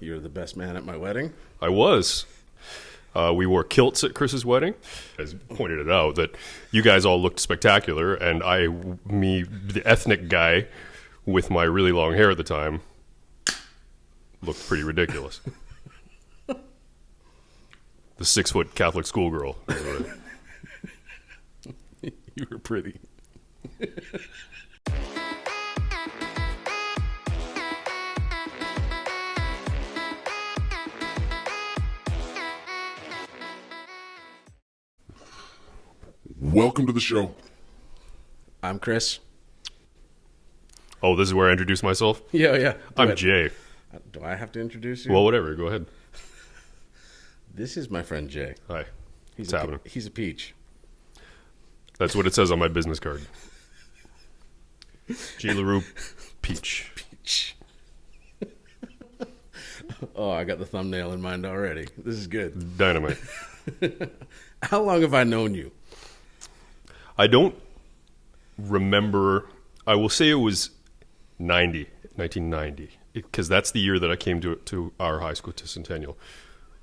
You're the best man at my wedding? I was. We wore kilts at Chris's wedding. As pointed it out, that you guys all looked spectacular, and the ethnic guy with my really long hair at the time, looked pretty ridiculous. The 6-foot Catholic schoolgirl. You were pretty. Welcome to the show. I'm Chris. Oh, this is where I introduce myself? Yeah. I'm Jay. Do I have to introduce you? Well, whatever. Go ahead. This is my friend Jay. Hi. He's What's happening? He's a peach. That's what it says on my business card. J. LaRue Peach. Peach. Oh, I got the thumbnail in mind already. This is good. Dynamite. How long have I known you? I don't remember. I will say it was 1990, because that's the year that I came to our high school, to Centennial.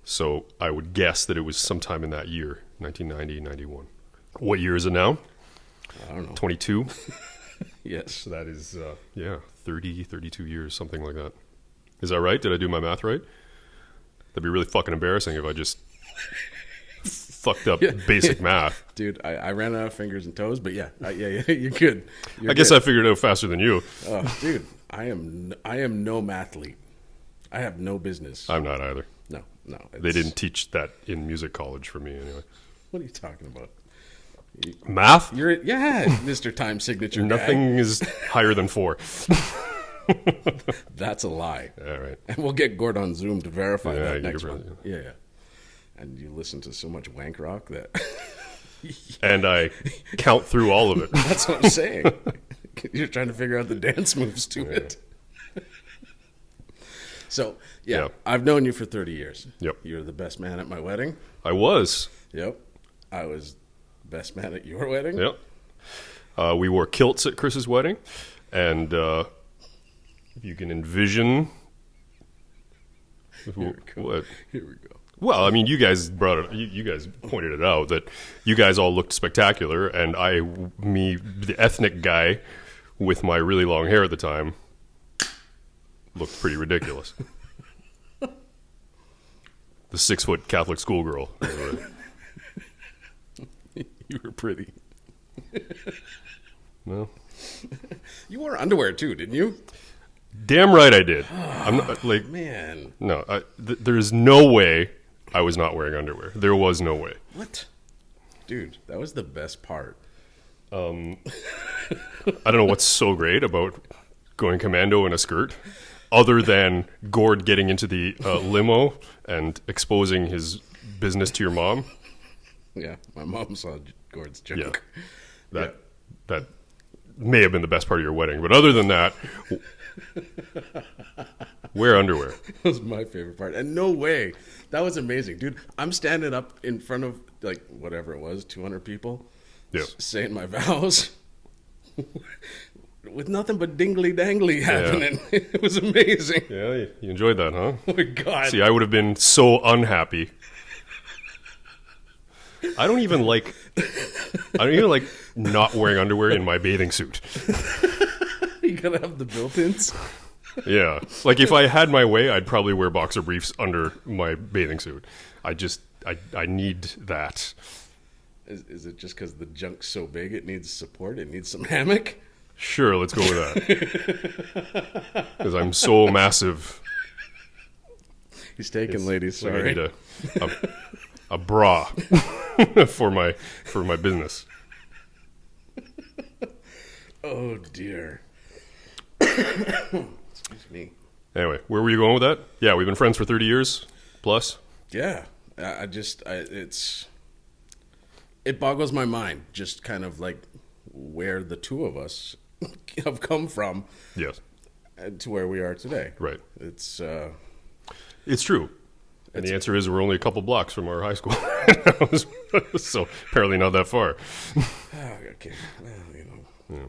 So I would guess that it was sometime in that year, 1990, 91. What year is it now? I don't know. 22? Yes. So that is, 30, 32 years, something like that. Is that right? Did I do my math right? That'd be really fucking embarrassing if I just fucked up basic math. Dude, I ran out of fingers and toes, but yeah, you're good. I guess I figured it out faster than you. Oh, dude, I am no mathlete. I have no business. I'm not either. No. They didn't teach that in music college for me anyway. What are you talking about? Math? Mr. Time Signature guy. Nothing is higher than 4. That's a lie. All right. And we'll get Gord on Zoom to verify that next could one. probably, Yeah. And you listen to so much wank rock that... And I count through all of it. That's what I'm saying. You're trying to figure out the dance moves to it. So, yeah, I've known you for 30 years. Yep. You're the best man at my wedding. I was. Yep. I was best man at your wedding. Yep. We wore kilts at Chris's wedding, and you can envision... Here we go. Well, I mean, you guys brought it. You guys pointed it out that you guys all looked spectacular, and the ethnic guy with my really long hair at the time, looked pretty ridiculous. The 6-foot Catholic schoolgirl. You were pretty. No. You wore underwear too, didn't you? Damn right I did. I'm not like Man. no. There's no way I was not wearing underwear. There was no way. What? Dude, that was the best part. I don't know what's so great about going commando in a skirt, other than Gord getting into the limo and exposing his business to your mom. Yeah, my mom saw Gord's joke. Yeah. That may have been the best part of your wedding, but other than that, wear underwear. That was my favorite part. And no way. That was amazing. Dude, I'm standing up in front of, like, whatever it was, 200 people, saying my vows with nothing but dingly-dangly happening. Yeah. It was amazing. Yeah, you enjoyed that, huh? Oh, my God. See, I would have been so unhappy. I don't even like not wearing underwear in my bathing suit. You gotta have the built-ins. Yeah. Like, if I had my way, I'd probably wear boxer briefs under my bathing suit. I need that. Is it just because the junk's so big it needs support? It needs some hammock? Sure, let's go with that. Because I'm so massive. He's taken, ladies. Sorry. I need a bra for my business. Oh, dear. Excuse me. Anyway, where were you going with that? Yeah, we've been friends for 30 years plus. Yeah, it boggles my mind just kind of like where the two of us have come from. Yes. To where we are today. Right. It's true. And the answer is we're only a couple blocks from our high school. So apparently not that far. Okay. Well, Yeah.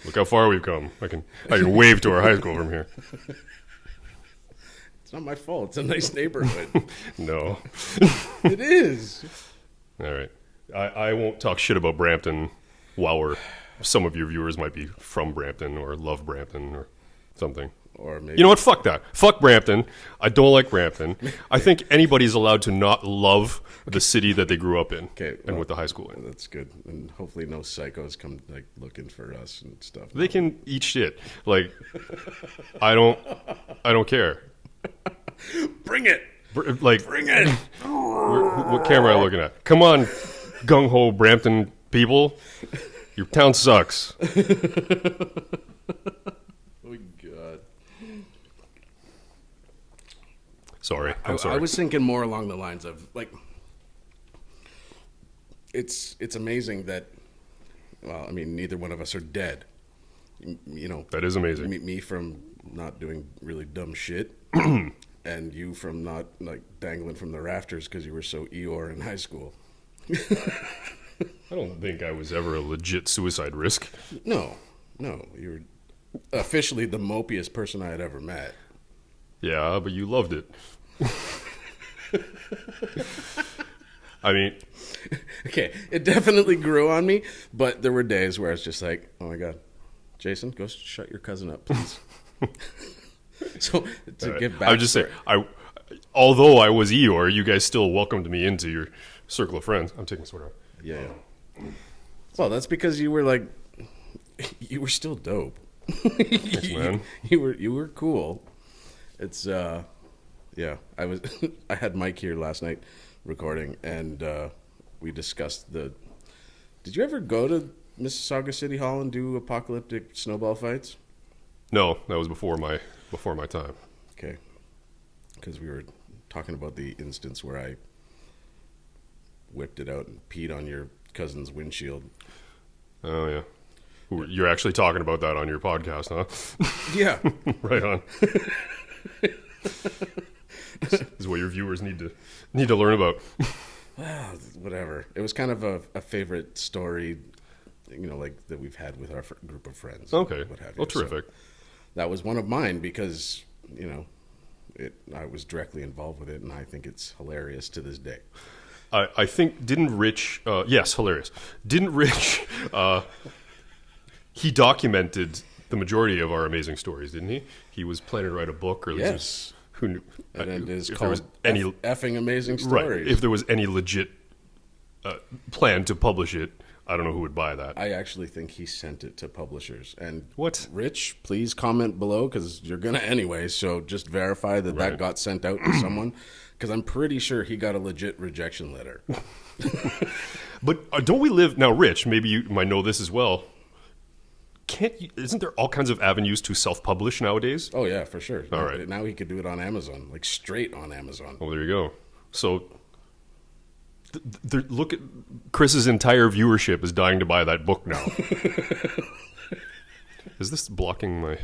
Look how far we've come. I can wave to our high school from here. It's not my fault. It's a nice neighborhood. No. It is. All right. I won't talk shit about Brampton while some of your viewers might be from Brampton or love Brampton or something. Or maybe. You know what? Fuck that. Fuck Brampton. I don't like Brampton. I think anybody's allowed to not love the city that they grew up in and went to high school in. That's good. And hopefully no psychos come like looking for us and stuff. They can eat shit. Like, I don't care. Bring it. Bring it. What camera am I looking at? Come on, gung-ho Brampton people. Your town sucks. Oh, God. Sorry. I'm sorry. I was thinking more along the lines of, like, it's amazing that, well, I mean, neither one of us are dead. You know. That is amazing. Me from not doing really dumb shit. And you from not, like, dangling from the rafters because you were so Eeyore in high school. I don't think I was ever a legit suicide risk. No. You were officially the mopiest person I had ever met. Yeah, but you loved it. I mean... Okay, it definitely grew on me, but there were days where I was just like, oh my God, Jason, go shut your cousin up, please. So, to get back... I would just say, although I was Eeyore, you guys still welcomed me into your circle of friends. I'm taking a sweater off. Yeah. Well, that's because you were like... You were still dope. Thanks, man. You were cool. It's yeah. I had Mike here last night recording, and we discussed the. Did you ever go to Mississauga City Hall and do apocalyptic snowball fights? No, that was before my time. Okay, because we were talking about the instance where I whipped it out and peed on your cousin's windshield. Oh yeah. You're actually talking about that on your podcast, huh? Yeah. Right on. This is what your viewers need to learn about. Well, whatever. It was kind of a favorite story, you know, like that we've had with our group of friends. Okay. What have you. Well, terrific. So that was one of mine because, you know, I was directly involved with it, and I think it's hilarious to this day. I think, didn't Rich... yes, hilarious. Didn't Rich... he documented the majority of our amazing stories, didn't he? He was planning to write a book, or yes. Who knew? And it is if called there was any effing amazing stories. Right. If there was any legit plan to publish it, I don't know who would buy that. I actually think he sent it to publishers. And what? Rich, please comment below because you're gonna anyway. So just verify that that got sent out to someone, because I'm pretty sure he got a legit rejection letter. But don't we live now, Rich? Maybe you might know this as well. Isn't there all kinds of avenues to self-publish nowadays? Oh, yeah, for sure. All right. Now he could do it on Amazon, like straight on Amazon. Well, there you go. So, look at Chris's entire viewership is dying to buy that book now. Is this blocking my...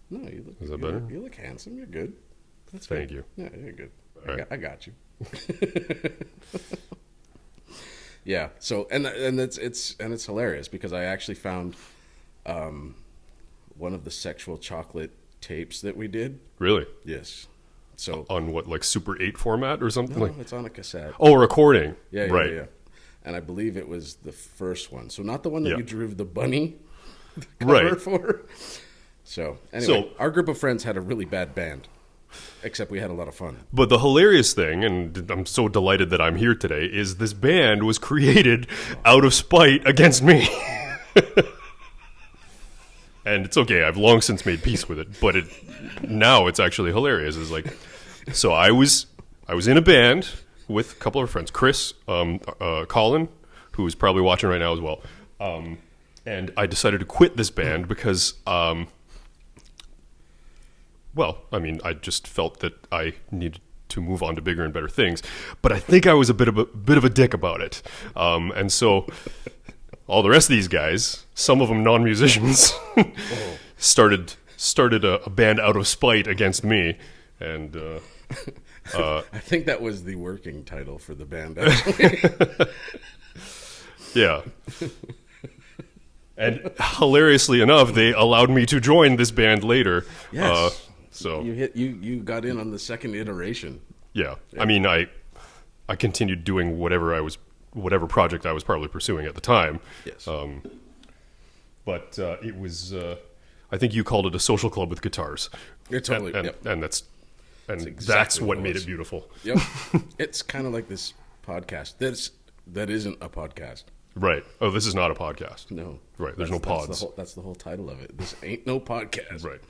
No, you look... Is that better? You look handsome. You're good. That's Thank good. you. Yeah, you're good. Right. I got you. Yeah. So, and it's hilarious because I actually found... one of the sexual chocolate tapes that we did. Really? Yes. So on what, like Super 8 format or something? No, like it's on a cassette. Oh, recording. Yeah, right. Yeah. And I believe it was the first one. So not the one that you drew the bunny cover for. So anyway, our group of friends had a really bad band, except we had a lot of fun. But the hilarious thing, and I'm so delighted that I'm here today, is this band was created out of spite against me. And it's okay. I've long since made peace with it, but now it's actually hilarious. It's like, so I was in a band with a couple of friends, Chris, Colin, who is probably watching right now as well, and I decided to quit this band because, well, I mean, I just felt that I needed to move on to bigger and better things, but I think I was a bit of a dick about it, and so. All the rest of these guys, some of them non-musicians, started a band out of spite against me, and I think that was the working title for the band. Actually. Yeah, and hilariously enough, they allowed me to join this band later. Yes. So you got in on the second iteration. yeah. I mean, I continued doing whatever project I was probably pursuing at the time. Yes. But it was, I think you called it a social club with guitars. You're totally, and that's exactly what what it made was. it beautiful. Yep. It's kind of like this podcast. That isn't a podcast. Right. Oh, this is not a podcast. No. Right. There's no pods. That's the whole title of it. This ain't no podcast. Right.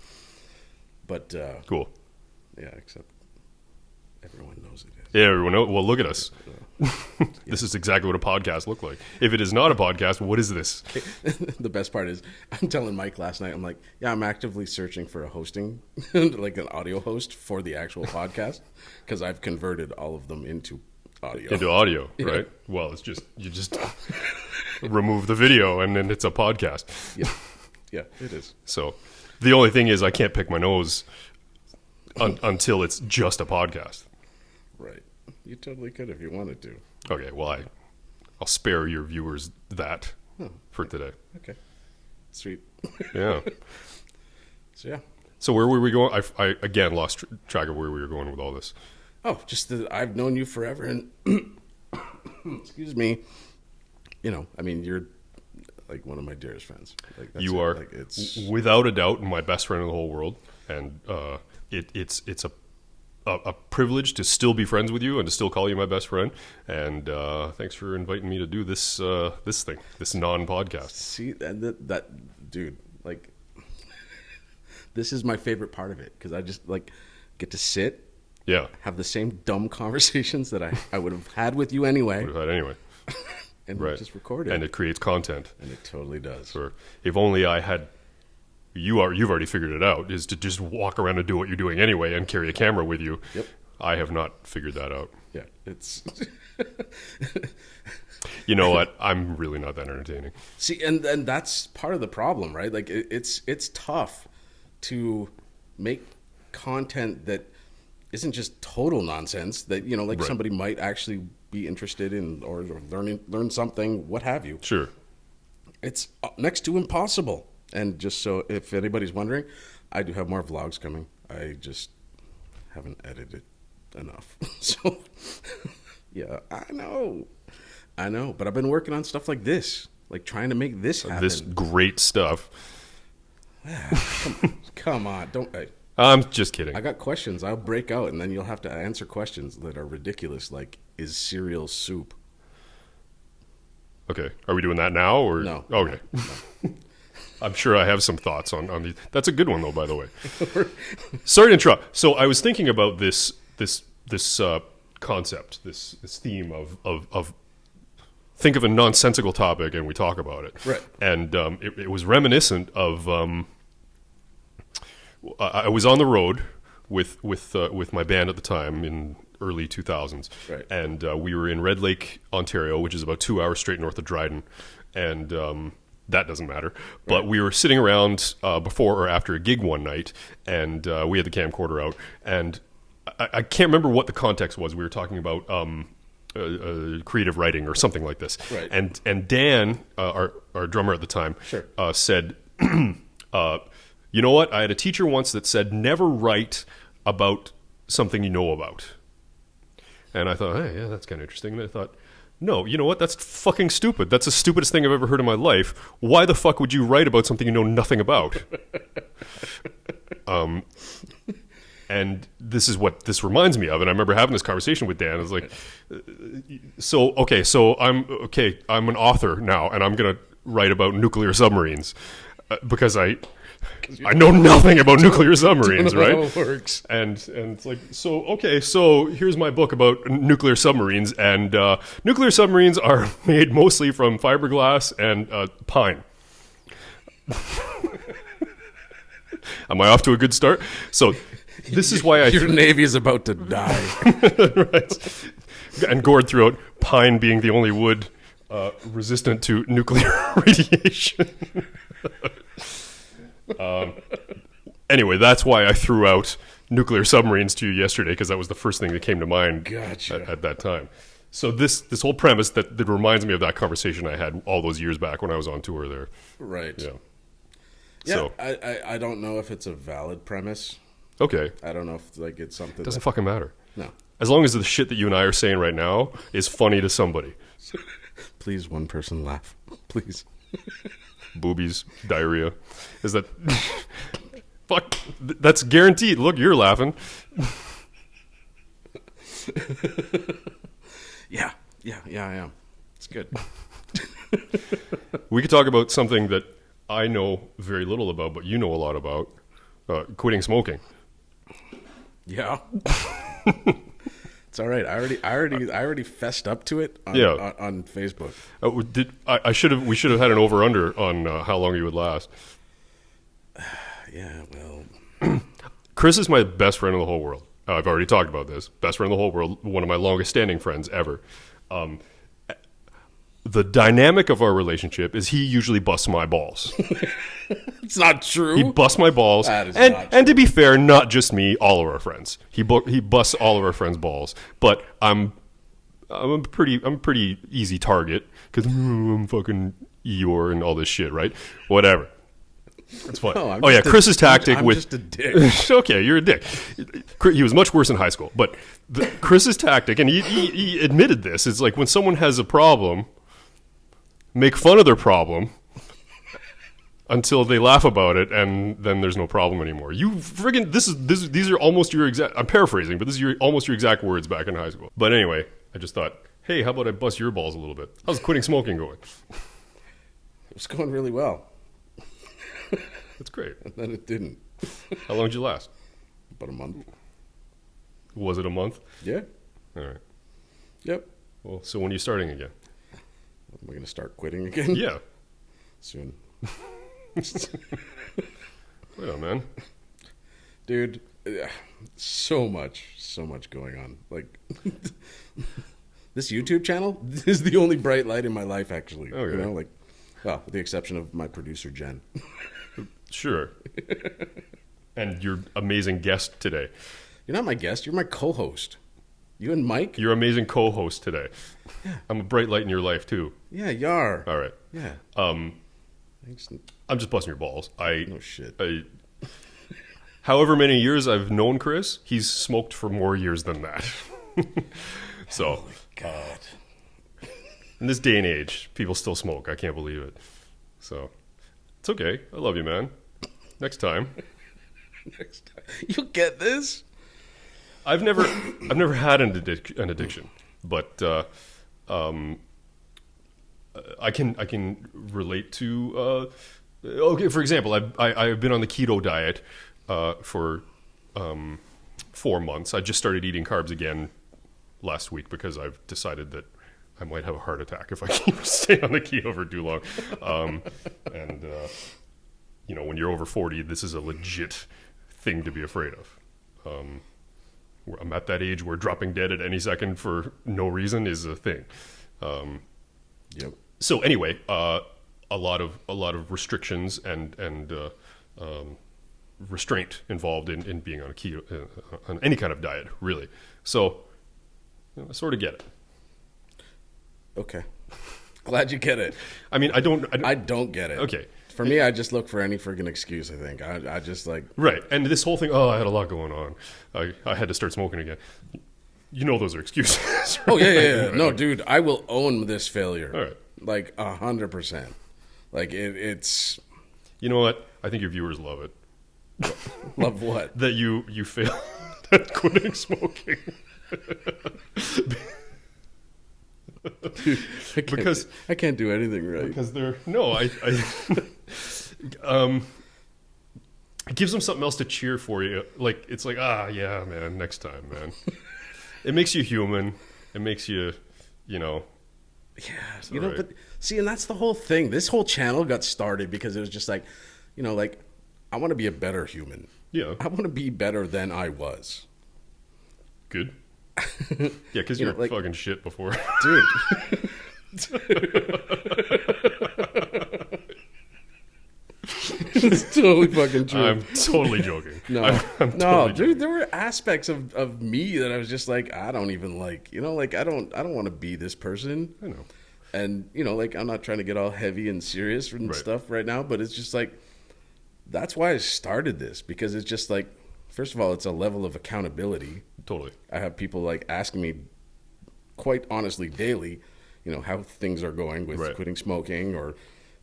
But Cool. yeah, except everyone knows it is. Yeah, everyone knows. Well, look at us. This is exactly what a podcast looked like. If it is not a podcast, what is this? The best part is, I'm telling Mike last night, I'm like, yeah, I'm actively searching for a hosting, like an audio host for the actual podcast, because I've converted all of them into audio. Into audio, right? Well, it's just, you just remove the video and then it's a podcast. Yeah, it is. So the only thing is I can't pick my nose until it's just a podcast. Right. You totally could if you wanted to. Okay, well, I'll spare your viewers that for today. Okay. Sweet. Yeah. So, yeah. So where were we going? I again lost track of where we were going with all this. Oh, just that I've known you forever, and excuse me. You know, I mean, you're like one of my dearest friends. Like, that's You it. are, Like, it's without a doubt, my best friend in the whole world, and it's a privilege to still be friends with you and to still call you my best friend. And thanks for inviting me to do this thing, this non-podcast. see that dude. Like, this is my favorite part of it because I just like get to sit, Yeah, have the same dumb conversations that I would have had with you anyway, would have had anyway. and Right, just record it. and it creates content. And it totally does. Or if only I had. You've already figured it out. Is to just walk around and do what you're doing anyway, and carry a camera with you. Yep. I have not figured that out. Yeah, it's You know what? I'm really not that entertaining. see, and that's part of the problem, right? Like it's tough to make content that isn't just total nonsense. That like Right. somebody might actually be interested in or learn something, what have you. Sure. It's next to impossible. And just so if anybody's wondering, I do have more vlogs coming. I just haven't edited enough. So yeah, I know. But I've been working on stuff like this, like trying to make this happen. This great stuff. Come on, don't. I'm just kidding. I got questions. I'll break out, and then you'll have to answer questions that are ridiculous, like is cereal soup? Okay. Are we doing that now or No. Okay. I'm sure I have some thoughts on these. That's a good one though, by the way. Sorry to interrupt. So I was thinking about this concept, this theme of think of a nonsensical topic and we talk about it. Right. And it was reminiscent of I was on the road with my band at the time in early 2000s. Right. And we were in Red Lake, Ontario, which is about 2 hours straight north of Dryden. And that doesn't matter. But we were sitting around before or after a gig one night, and we had the camcorder out. And I can't remember what the context was. We were talking about creative writing or something like this. Right. And Dan, our drummer at the time, Sure. said, you know what? I had a teacher once that said, never write about something you know about. And I thought, hey, yeah, that's kind of interesting. And I thought, no, you know what? That's fucking stupid. That's the stupidest thing I've ever heard in my life. Why the fuck would you write about something you know nothing about? And this is what this reminds me of. And I remember having this conversation with Dan. I was like, so I'm an author now, and I'm going to write about nuclear submarines because I know nothing about nuclear submarines, Don't know right? how it works. And it's like, so here's my book about nuclear submarines, and nuclear submarines are made mostly from fiberglass and pine. Am I off to a good start? So this is why Your Navy is about to die. right. And gored throughout, pine being the only wood resistant to nuclear radiation. Anyway, that's why I threw out nuclear submarines to you yesterday, because that was the first thing that came to mind Gotcha. at that time. So this whole premise that reminds me of that conversation I had all those years back when I was on tour there. Right. Yeah. Yeah, So I don't know if it's a valid premise. Okay. I don't know if like it's something. It doesn't fucking matter. No. As long as the shit that you and I are saying right now is funny to somebody. Please, one person laugh. Please. Boobies, diarrhea. Is that... Fuck. That's guaranteed. Look, you're laughing. Yeah, I am. It's good. We could talk about something that I know very little about, but you know a lot about. Quitting smoking. Yeah. It's all right. I already fessed up to it on, Yeah. on Facebook. We should have had an over-under on how long you would last. Yeah, well. Chris is my best friend in the whole world. I've already talked about this. Best friend in the whole world. One of my longest standing friends ever. The dynamic of our relationship is he usually busts my balls. It's not true. He busts my balls. That is and, not and to be fair, not just me, all of our friends. He busts all of our friends' balls. But I'm a pretty easy target because I'm fucking Eeyore and all this shit, right? Whatever. That's fine. No, Chris's tactic I'm with just a dick. Okay, you're a dick. He was much worse in high school, but Chris's tactic, and he admitted this, is like when someone has a problem, make fun of their problem until they laugh about it, and then there's no problem anymore. You friggin' these are almost your exact. I'm paraphrasing, but this is almost your exact words back in high school. But anyway, I just thought, hey, how about I bust your balls a little bit? How's quitting smoking going? It was going really well. That's great. And then it didn't. How long did you last? About a month. Was it a month? Yeah. All right. Yep. Well, so when are you starting again? Am I going to start quitting again? Yeah. Soon. Wait on, man. Dude, so much going on. Like, this YouTube channel is the only bright light in my life, actually. Okay. You know, like, well, with the exception of my producer, Jen. Sure. And your amazing guest today. You're not my guest. You're my co-host. You and Mike? Your amazing co-host today. Yeah. I'm a bright light in your life, too. Yeah, you are. All right. Yeah. Thanks. I'm just busting your balls. No shit. However many years I've known Chris, he's smoked for more years than that. So, Holy God. in this day and age, people still smoke. I can't believe it. So, it's okay. I love you, man. Next time. Next time. You'll get this. I've never had an addiction, but I can relate to. Okay, for example, I've been on the keto diet for 4 months. I just started eating carbs again last week because I've decided that I might have a heart attack if I keep staying on the keto for too long. And when you're over 40, this is a legit thing to be afraid of. I'm at that age where dropping dead at any second for no reason is a thing. Yep. So anyway, a lot of restrictions and restraint involved in being on a keto, on any kind of diet, really. So I sort of get it. Okay. Glad you get it. I mean, I don't get it. Okay. For me, I just look for any friggin' excuse, I think. I just like... Right. And this whole thing, I had a lot going on. I had to start smoking again. You know those are excuses. Right? Oh, yeah. No, dude, I will own this failure. All right. Like, 100%. Like, it's... You know what? I think your viewers love it. Love what? That you failed at quitting smoking. Dude, because I can't do anything right. Because they're... No, it gives them something else to cheer for you. Like, it's like, yeah, man, next time, man. It makes you human. It makes you, Yeah, right. but see, and that's the whole thing. This whole channel got started because it was just like, like, I want to be a better human. Yeah. I want to be better than I was. Good. Yeah, because you're like, fucking shit before. Dude. It's totally fucking true. I'm totally joking. No, I'm no, totally dude. joking. There were aspects of me that I was just like, I don't even like. Like I don't want to be this person. I know. And like I'm not trying to get all heavy and serious and Right. stuff right now, but it's just like that's why I started this, because it's just like first of all, it's a level of accountability. Totally. I have people like asking me quite honestly daily, how things are going with Right. quitting smoking or,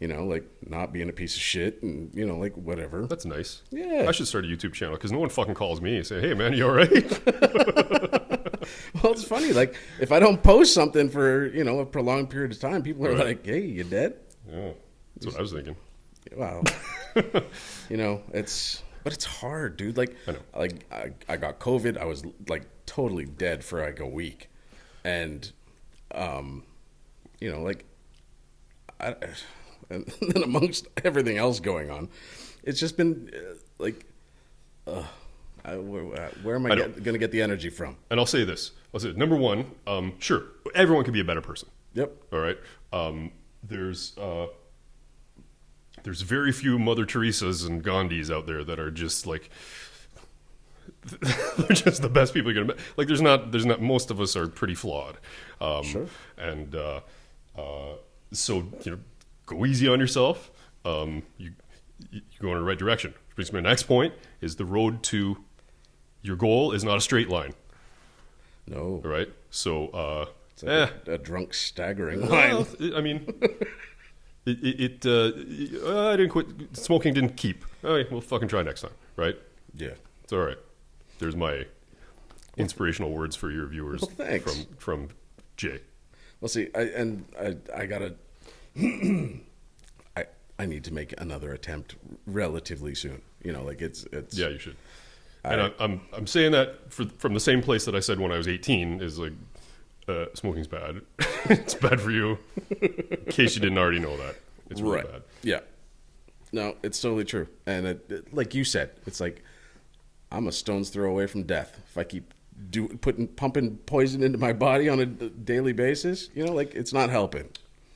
like not being a piece of shit and, like whatever. That's nice. Yeah. I should start a YouTube channel because no one fucking calls me and say, hey, man, you all right? Well, it's funny. Like if I don't post something for, a prolonged period of time, people are Right. like, hey, you dead? Yeah, that's what I was thinking. Wow. But it's hard, dude. Like, I know. I got COVID. I was like totally dead for like a week. And, like, and then amongst everything else going on, it's just been where am I going to get the energy from? And I'll say this. Number one, sure, everyone can be a better person. Yep. All right. There's very few Mother Teresas and Gandhis out there that are just like they're just the best people you're gonna meet. Like there's not most of us are pretty flawed. Sure. And so go easy on yourself. You go in the right direction. Which brings me to my next point: is the road to your goal is not a straight line. No. All right. So It's like a drunk staggering line. well, I mean, I didn't quit. Smoking didn't keep. All right, we'll fucking try next time, right? Yeah. It's all right. There's my inspirational words for your viewers. Well, thanks. From Jay. Well, see, I gotta. I need to make another attempt relatively soon. It's Yeah, you should. And I'm saying that from the same place that I said when I was 18 is like smoking's bad. It's bad for you. In case you didn't already know that, it's really right. bad. Yeah. No, it's totally true. And like you said, it's like I'm a stone's throw away from death if I keep pumping poison into my body on a daily basis. It's not helping.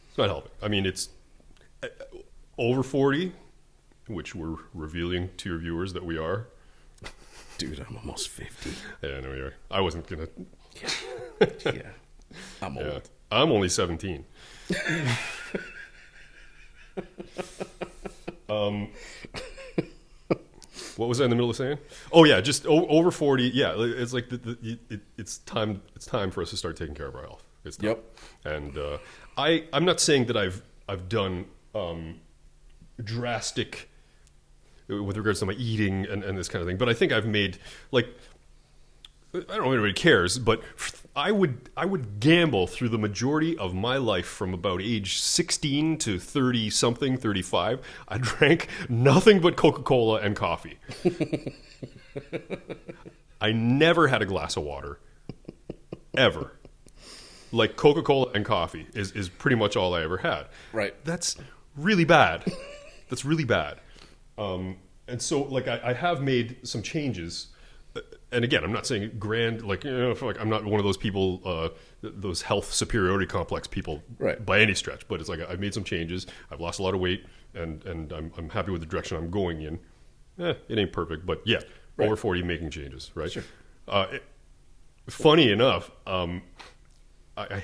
It's not helping. I mean, it's over 40, which we're revealing to your viewers that we are. Dude, I'm almost 50. Yeah, I know you are. I wasn't gonna. Yeah. I'm old. Yeah. I'm only 17. What was I in the middle of saying? Oh yeah, just over 40. Yeah, it's like it's time. It's time for us to start taking care of our health. It's time. Yep. And I'm not saying that I've done drastic with regards to my eating and this kind of thing, but I think I've made I don't know if anybody cares, but I would gamble through the majority of my life from about age 16 to 30 something, 35. I drank nothing but Coca-Cola and coffee. I never had a glass of water, ever. Like Coca-Cola and coffee is pretty much all I ever had. Right. That's really bad. That's really bad. And so I have made some changes. And again, I'm not saying grand, I'm not one of those people, those health superiority complex people Right. by any stretch. But it's like I've made some changes. I've lost a lot of weight, and I'm happy with the direction I'm going in. It ain't perfect, but yeah, Right. over 40, making changes, right? Sure. Funny enough, I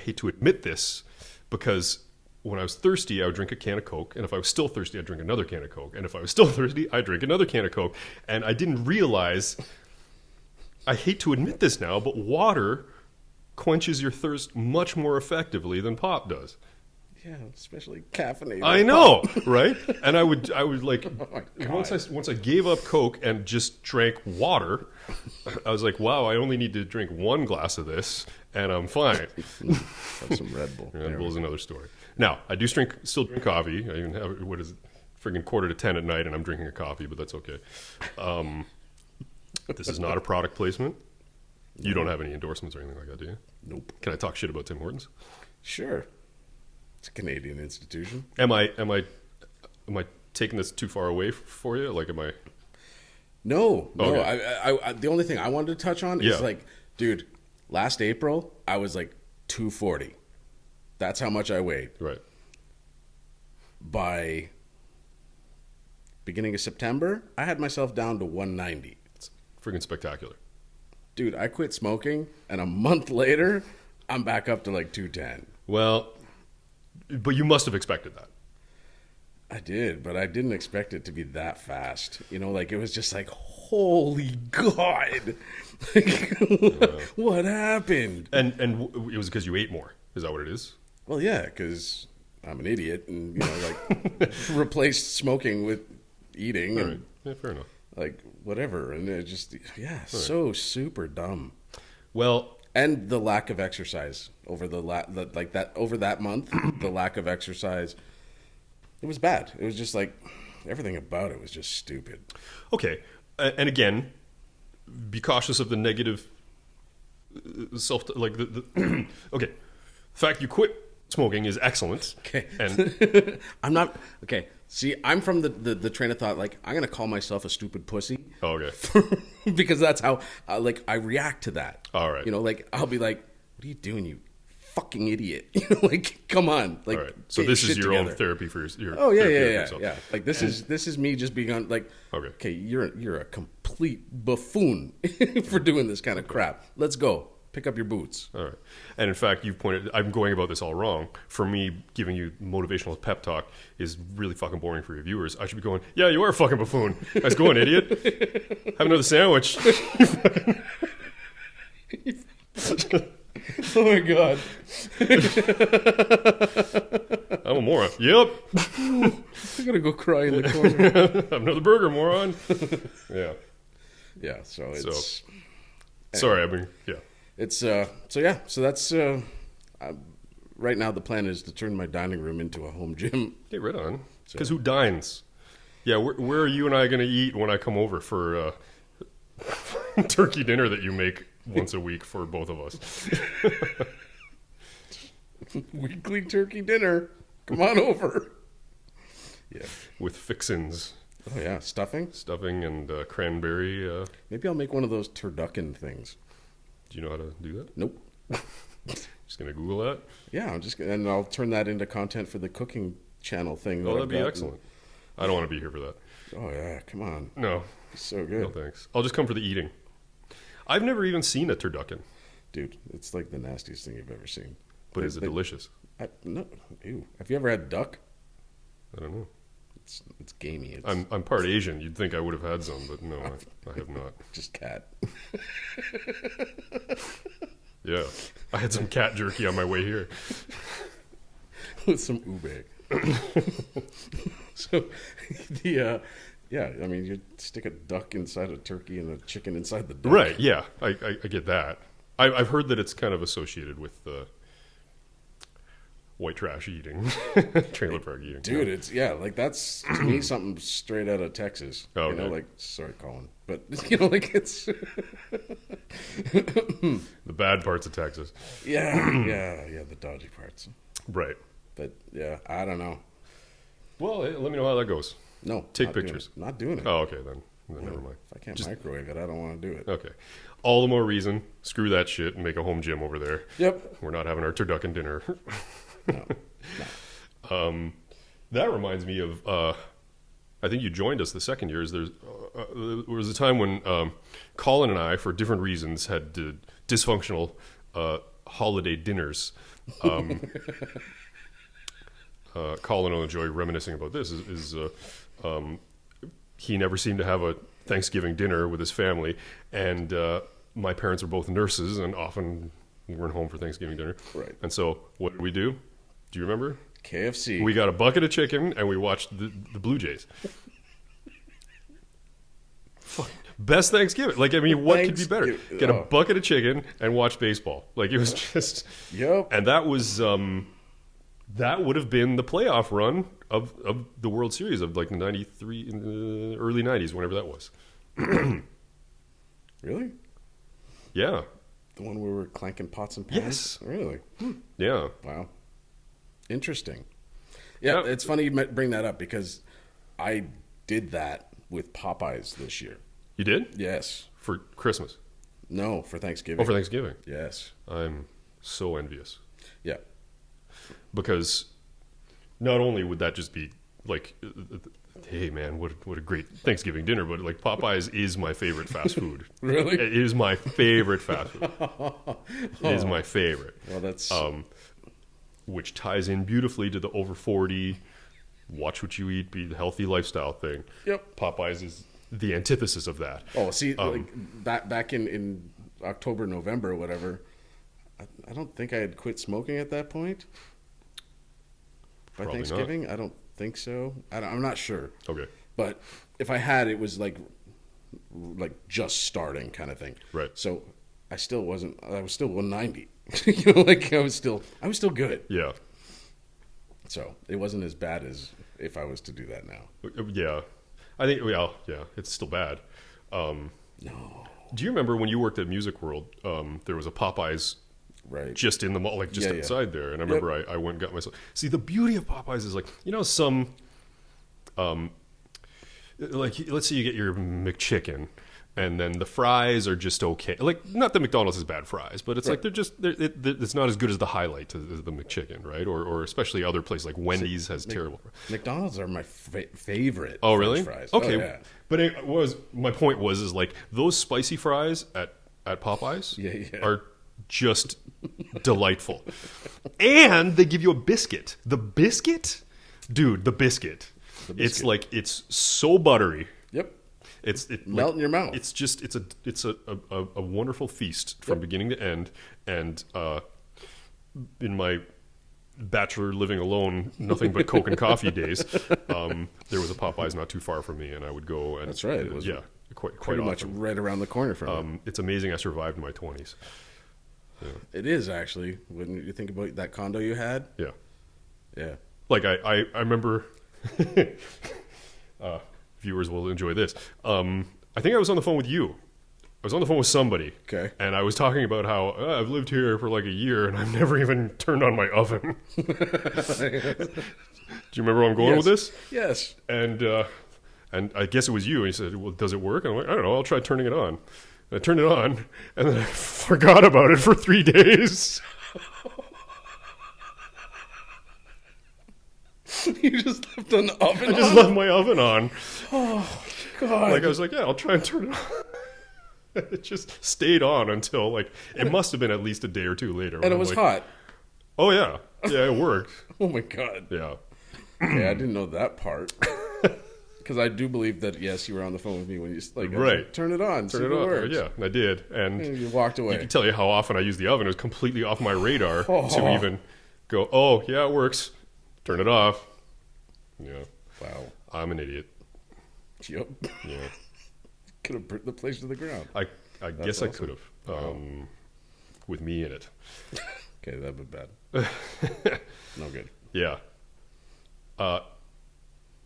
hate to admit this, because when I was thirsty, I would drink a can of Coke, and if I was still thirsty, I'd drink another can of Coke, and if I was still thirsty, I'd drink another can of Coke, and I didn't realize. I hate to admit this now, but water quenches your thirst much more effectively than pop does. Yeah, especially caffeinated. I know, right? And I would like Oh my God. once I gave up Coke and just drank water, I was like, wow, I only need to drink one glass of this and I'm fine. Have some Red Bull. Red Bull is another story. Now, I do still drink coffee. I even have, what is it, friggin' 9:45 at night and I'm drinking a coffee, but that's okay. This is not a product placement. You don't have any endorsements or anything like that, do you? Nope. Can I talk shit about Tim Hortons? Sure. It's a Canadian institution. Am I taking this too far away for you? Like, am I? No. Okay. I the only thing I wanted to touch on is Yeah. dude, last April I was 240. That's how much I weighed. Right. By beginning of September, I had myself down to 190. It's friggin' spectacular. Dude, I quit smoking, and a month later, I'm back up to 210. Well, but you must have expected that. I did, but I didn't expect it to be that fast. You know, like it was just like, holy God, what happened? And it was because you ate more. Is that what it is? Well, yeah, because I'm an idiot, and you know, like replaced smoking with eating, All and right. Yeah, fair enough. like whatever, and it just so super dumb. Well, And the lack of exercise over over that month, the lack of exercise, it was bad. It was just like everything about it was just stupid. okay. And again, be cautious of the negative like the okay. The fact you quit smoking is excellent. Okay. And I'm not okay. See, I'm from the train of thought like I'm gonna call myself a stupid pussy. oh, okay. Because that's how like I react to that. All right. You know, like I'll be like, "What are you doing, you fucking idiot?" You know, like come on. Like, All right. So get this your is shit your own together. therapy for your Oh yeah, therapy yeah, for yeah, yourself. yeah. Like this is me just being on like. Okay. You're a complete buffoon for doing this kind of crap. Let's go. Pick up your boots. All right. And in fact, you've pointed, I'm going about this all wrong. For me, giving you motivational pep talk is really fucking boring for your viewers. I should be going, yeah, you are a fucking buffoon. Nice going, idiot. Have another sandwich. Oh my God. I'm a moron. Yep. I'm gonna go cry in the corner. Have another burger, moron. Yeah. Yeah, so it's Sorry, I mean, yeah. it's so that's right now the plan is to turn my dining room into a home gym. Get rid on. Because who dines? Yeah, where are you and I going to eat when I come over for turkey dinner that you make once a week for both of us? Weekly turkey dinner. Come on over. Yeah. With fixins. Oh yeah, stuffing. Stuffing and cranberry. Maybe I'll make one of those turducken things. Do you know how to do that? Nope. Just going to Google that? Yeah, and I'll turn that into content for the cooking channel thing. Oh, that'd I've be got. excellent. I don't want to be here for that. Oh yeah, come on. No. It's so good. No thanks. I'll just come for the eating. I've never even seen a turducken. Dude, it's like the nastiest thing you've ever seen. But is it delicious? No, ew. Have you ever had duck? I don't know. It's gamey. It's I'm part Asian. You'd think I would have had some, but no, I have not. just cat. Yeah. I had some cat jerky on my way here. With some ube. So the yeah, I mean you stick a duck inside a turkey and a chicken inside the duck. Right, yeah. I get that. I've heard that it's kind of associated with white trash eating, trailer park eating. Dude, it's like that's to me something straight out of Texas. Oh, you know, okay. like sorry, Colin, but you know, like it's The bad parts of Texas. yeah, the dodgy parts. Right. But yeah, I don't know. Well, hey, let me know how that goes. No, Take not doing pictures. it. Not doing it. Oh, okay, then never mind. If I can't microwave it, I don't want to do it. Okay. All the more reason, screw that shit and make a home gym over there. Yep. We're not having our turducken dinner. No. That reminds me of, I think you joined us the second year. There was a time when Colin and I, for different reasons, had dysfunctional holiday dinners. Colin will enjoy reminiscing about this. He never seemed to have a Thanksgiving dinner with his family, and my parents were both nurses, and often we weren't home for Thanksgiving dinner. Right. And so, what did we do? Do you remember? KFC. We got a bucket of chicken, and we watched the Blue Jays. Fuck. Best Thanksgiving. Like, I mean, what could be better? Get a bucket of chicken and watch baseball. Like, it was just... Yep. And that was... that would have been the playoff run of the World Series of like 93, in the early 90s, whenever that was. Really? Yeah. The one where we were clanking pots and pans? Yes. Really? Yeah. Wow. Interesting. Yeah, it's funny you bring that up because I did that with Popeyes this year. You did? Yes. For Christmas. No, for Thanksgiving. Oh, for Thanksgiving. Yes. I'm so envious. Yeah. Because not only would that just be like, hey man, what a great Thanksgiving dinner, but like Popeyes is my favorite fast food. Really? It is my favorite fast food. It is my favorite. Well, that's... Which ties in beautifully to the over 40 watch what you eat, be the healthy lifestyle thing. Yep. Popeyes is the antithesis of that. Oh, see, like back in October, November, or whatever, I don't think I had quit smoking at that point. By Probably Thanksgiving, I don't think so. I'm not sure. Okay. But if I had, it was like just starting kind of thing. Right. So I still wasn't. I was still 190. You know, like I was still good. Yeah. So it wasn't as bad as if I was to do that now. Yeah. I think, well, yeah, it's still bad. No. Do you remember when you worked at Music World, there was a Popeyes Right. just in the mall, like just Yeah, outside there? And I remember I went and got myself. See, the beauty of Popeyes is like, you know, some, like, let's say you get your McChicken, and then the fries are just okay. Like, not that McDonald's is bad fries, but it's like it's not as good as the highlight as the McChicken, right? Or especially other places like Wendy's has terrible. McDonald's are my favorite. Oh, really? French fries. Okay, Oh, yeah. but my point was like those spicy fries at Popeyes are just delightful, and they give you a biscuit. The biscuit, dude, the biscuit. It's like it's so buttery. Yep. It melt in your mouth. It's just it's a wonderful feast from beginning to end. And in my bachelor living alone, nothing but Coke and coffee days, there was a Popeyes not too far from me, and I would go. And That's right. It was quite pretty much often. right around the corner from me. It's amazing I survived my 20s. Yeah. It is actually when you think about that condo you had. Yeah. Yeah. Like I remember. Viewers will enjoy this. I think I was on the phone with you. I was on the phone with somebody. Okay. And I was talking about how I've lived here for like a year and I've never even turned on my oven. Do you remember where I'm going with this? Yes. And I guess it was you. And you said, well, does it work? And I'm like, I don't know. I'll try turning it on. And I turned it on and then I forgot about it for 3 days. You just left an oven I just on? left my oven on. Oh, God. Like I was like, yeah, I'll try and turn it on. It just stayed on until like it must have been at least a day or two later. And it was hot. Oh yeah, it worked. Oh my God. Yeah, Okay, I didn't know that part. Because I do believe that yes, you were on the phone with me when you like right. Turn it on. Turn it on. Works. Yeah, and I did, and You walked away. I can tell you how often I use the oven. It was completely off my radar to even go. Oh yeah, it works. Turn it off. Yeah. Wow. I'm an idiot. Yep. Yeah. Could have burnt the place to the ground. I guess awesome. I could have with me in it. Okay, that'd be bad. No good. Yeah.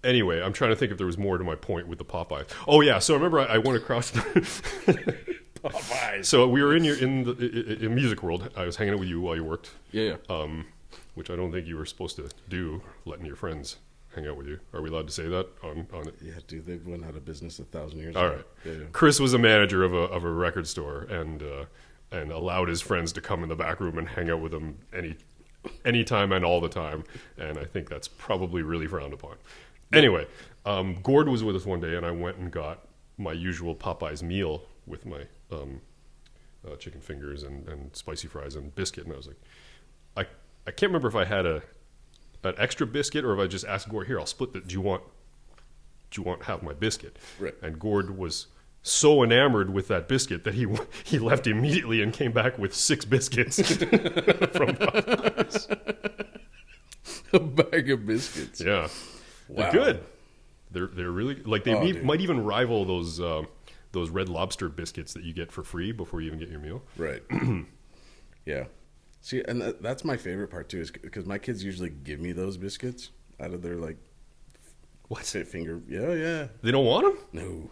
Anyway, I'm trying to think if there was more to my point with the Popeyes. Oh yeah, so I remember I went across the Popeyes. So we were in Music World. I was hanging out with you while you worked. Yeah. Which I don't think you were supposed to do, letting your friends hang out with you. Are we allowed to say that on it? Yeah, dude, they went out of business 1,000 years All ago. right. Yeah. Chris was a manager of a record store and allowed his friends to come in the back room and hang out with him anytime and all the time. And I think that's probably really frowned upon. Anyway, Gord was with us one day, and I went and got my usual Popeyes meal with my chicken fingers and spicy fries and biscuit. And I was like, I can't remember if I had an extra biscuit or if I just asked Gord, here, I'll split it. Do you want half my biscuit? Right. And Gord was so enamored with that biscuit that he left immediately and came back with 6 biscuits from Popeyes. A bag of biscuits. Yeah. Wow. They're good. They're really like they dude. might even rival those Red Lobster biscuits that you get for free before you even get your meal. Right. Yeah. See, and that's my favorite part too, is because my kids usually give me those biscuits out of their like What's fit finger. Yeah. They don't want them? No.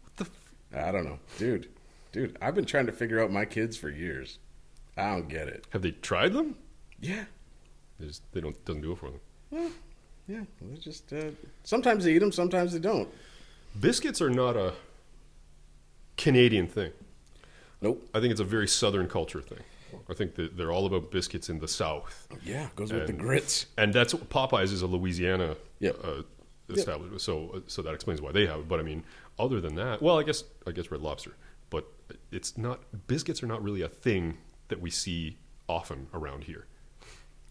What the? I don't know, dude. I've been trying to figure out my kids for years. I don't get it. Have they tried them? Yeah. They doesn't do it for them. Well, yeah. They just sometimes they eat them, sometimes they don't. Biscuits are not a Canadian thing. Nope. I think it's a very Southern culture thing. I think that they're all about biscuits in the South. Yeah, goes with the grits. And that's what Popeyes is, a Louisiana Yep. establishment. So that explains why they have it. But I mean, other than that, well, I guess Red Lobster. But it's not, biscuits are not really a thing that we see often around here.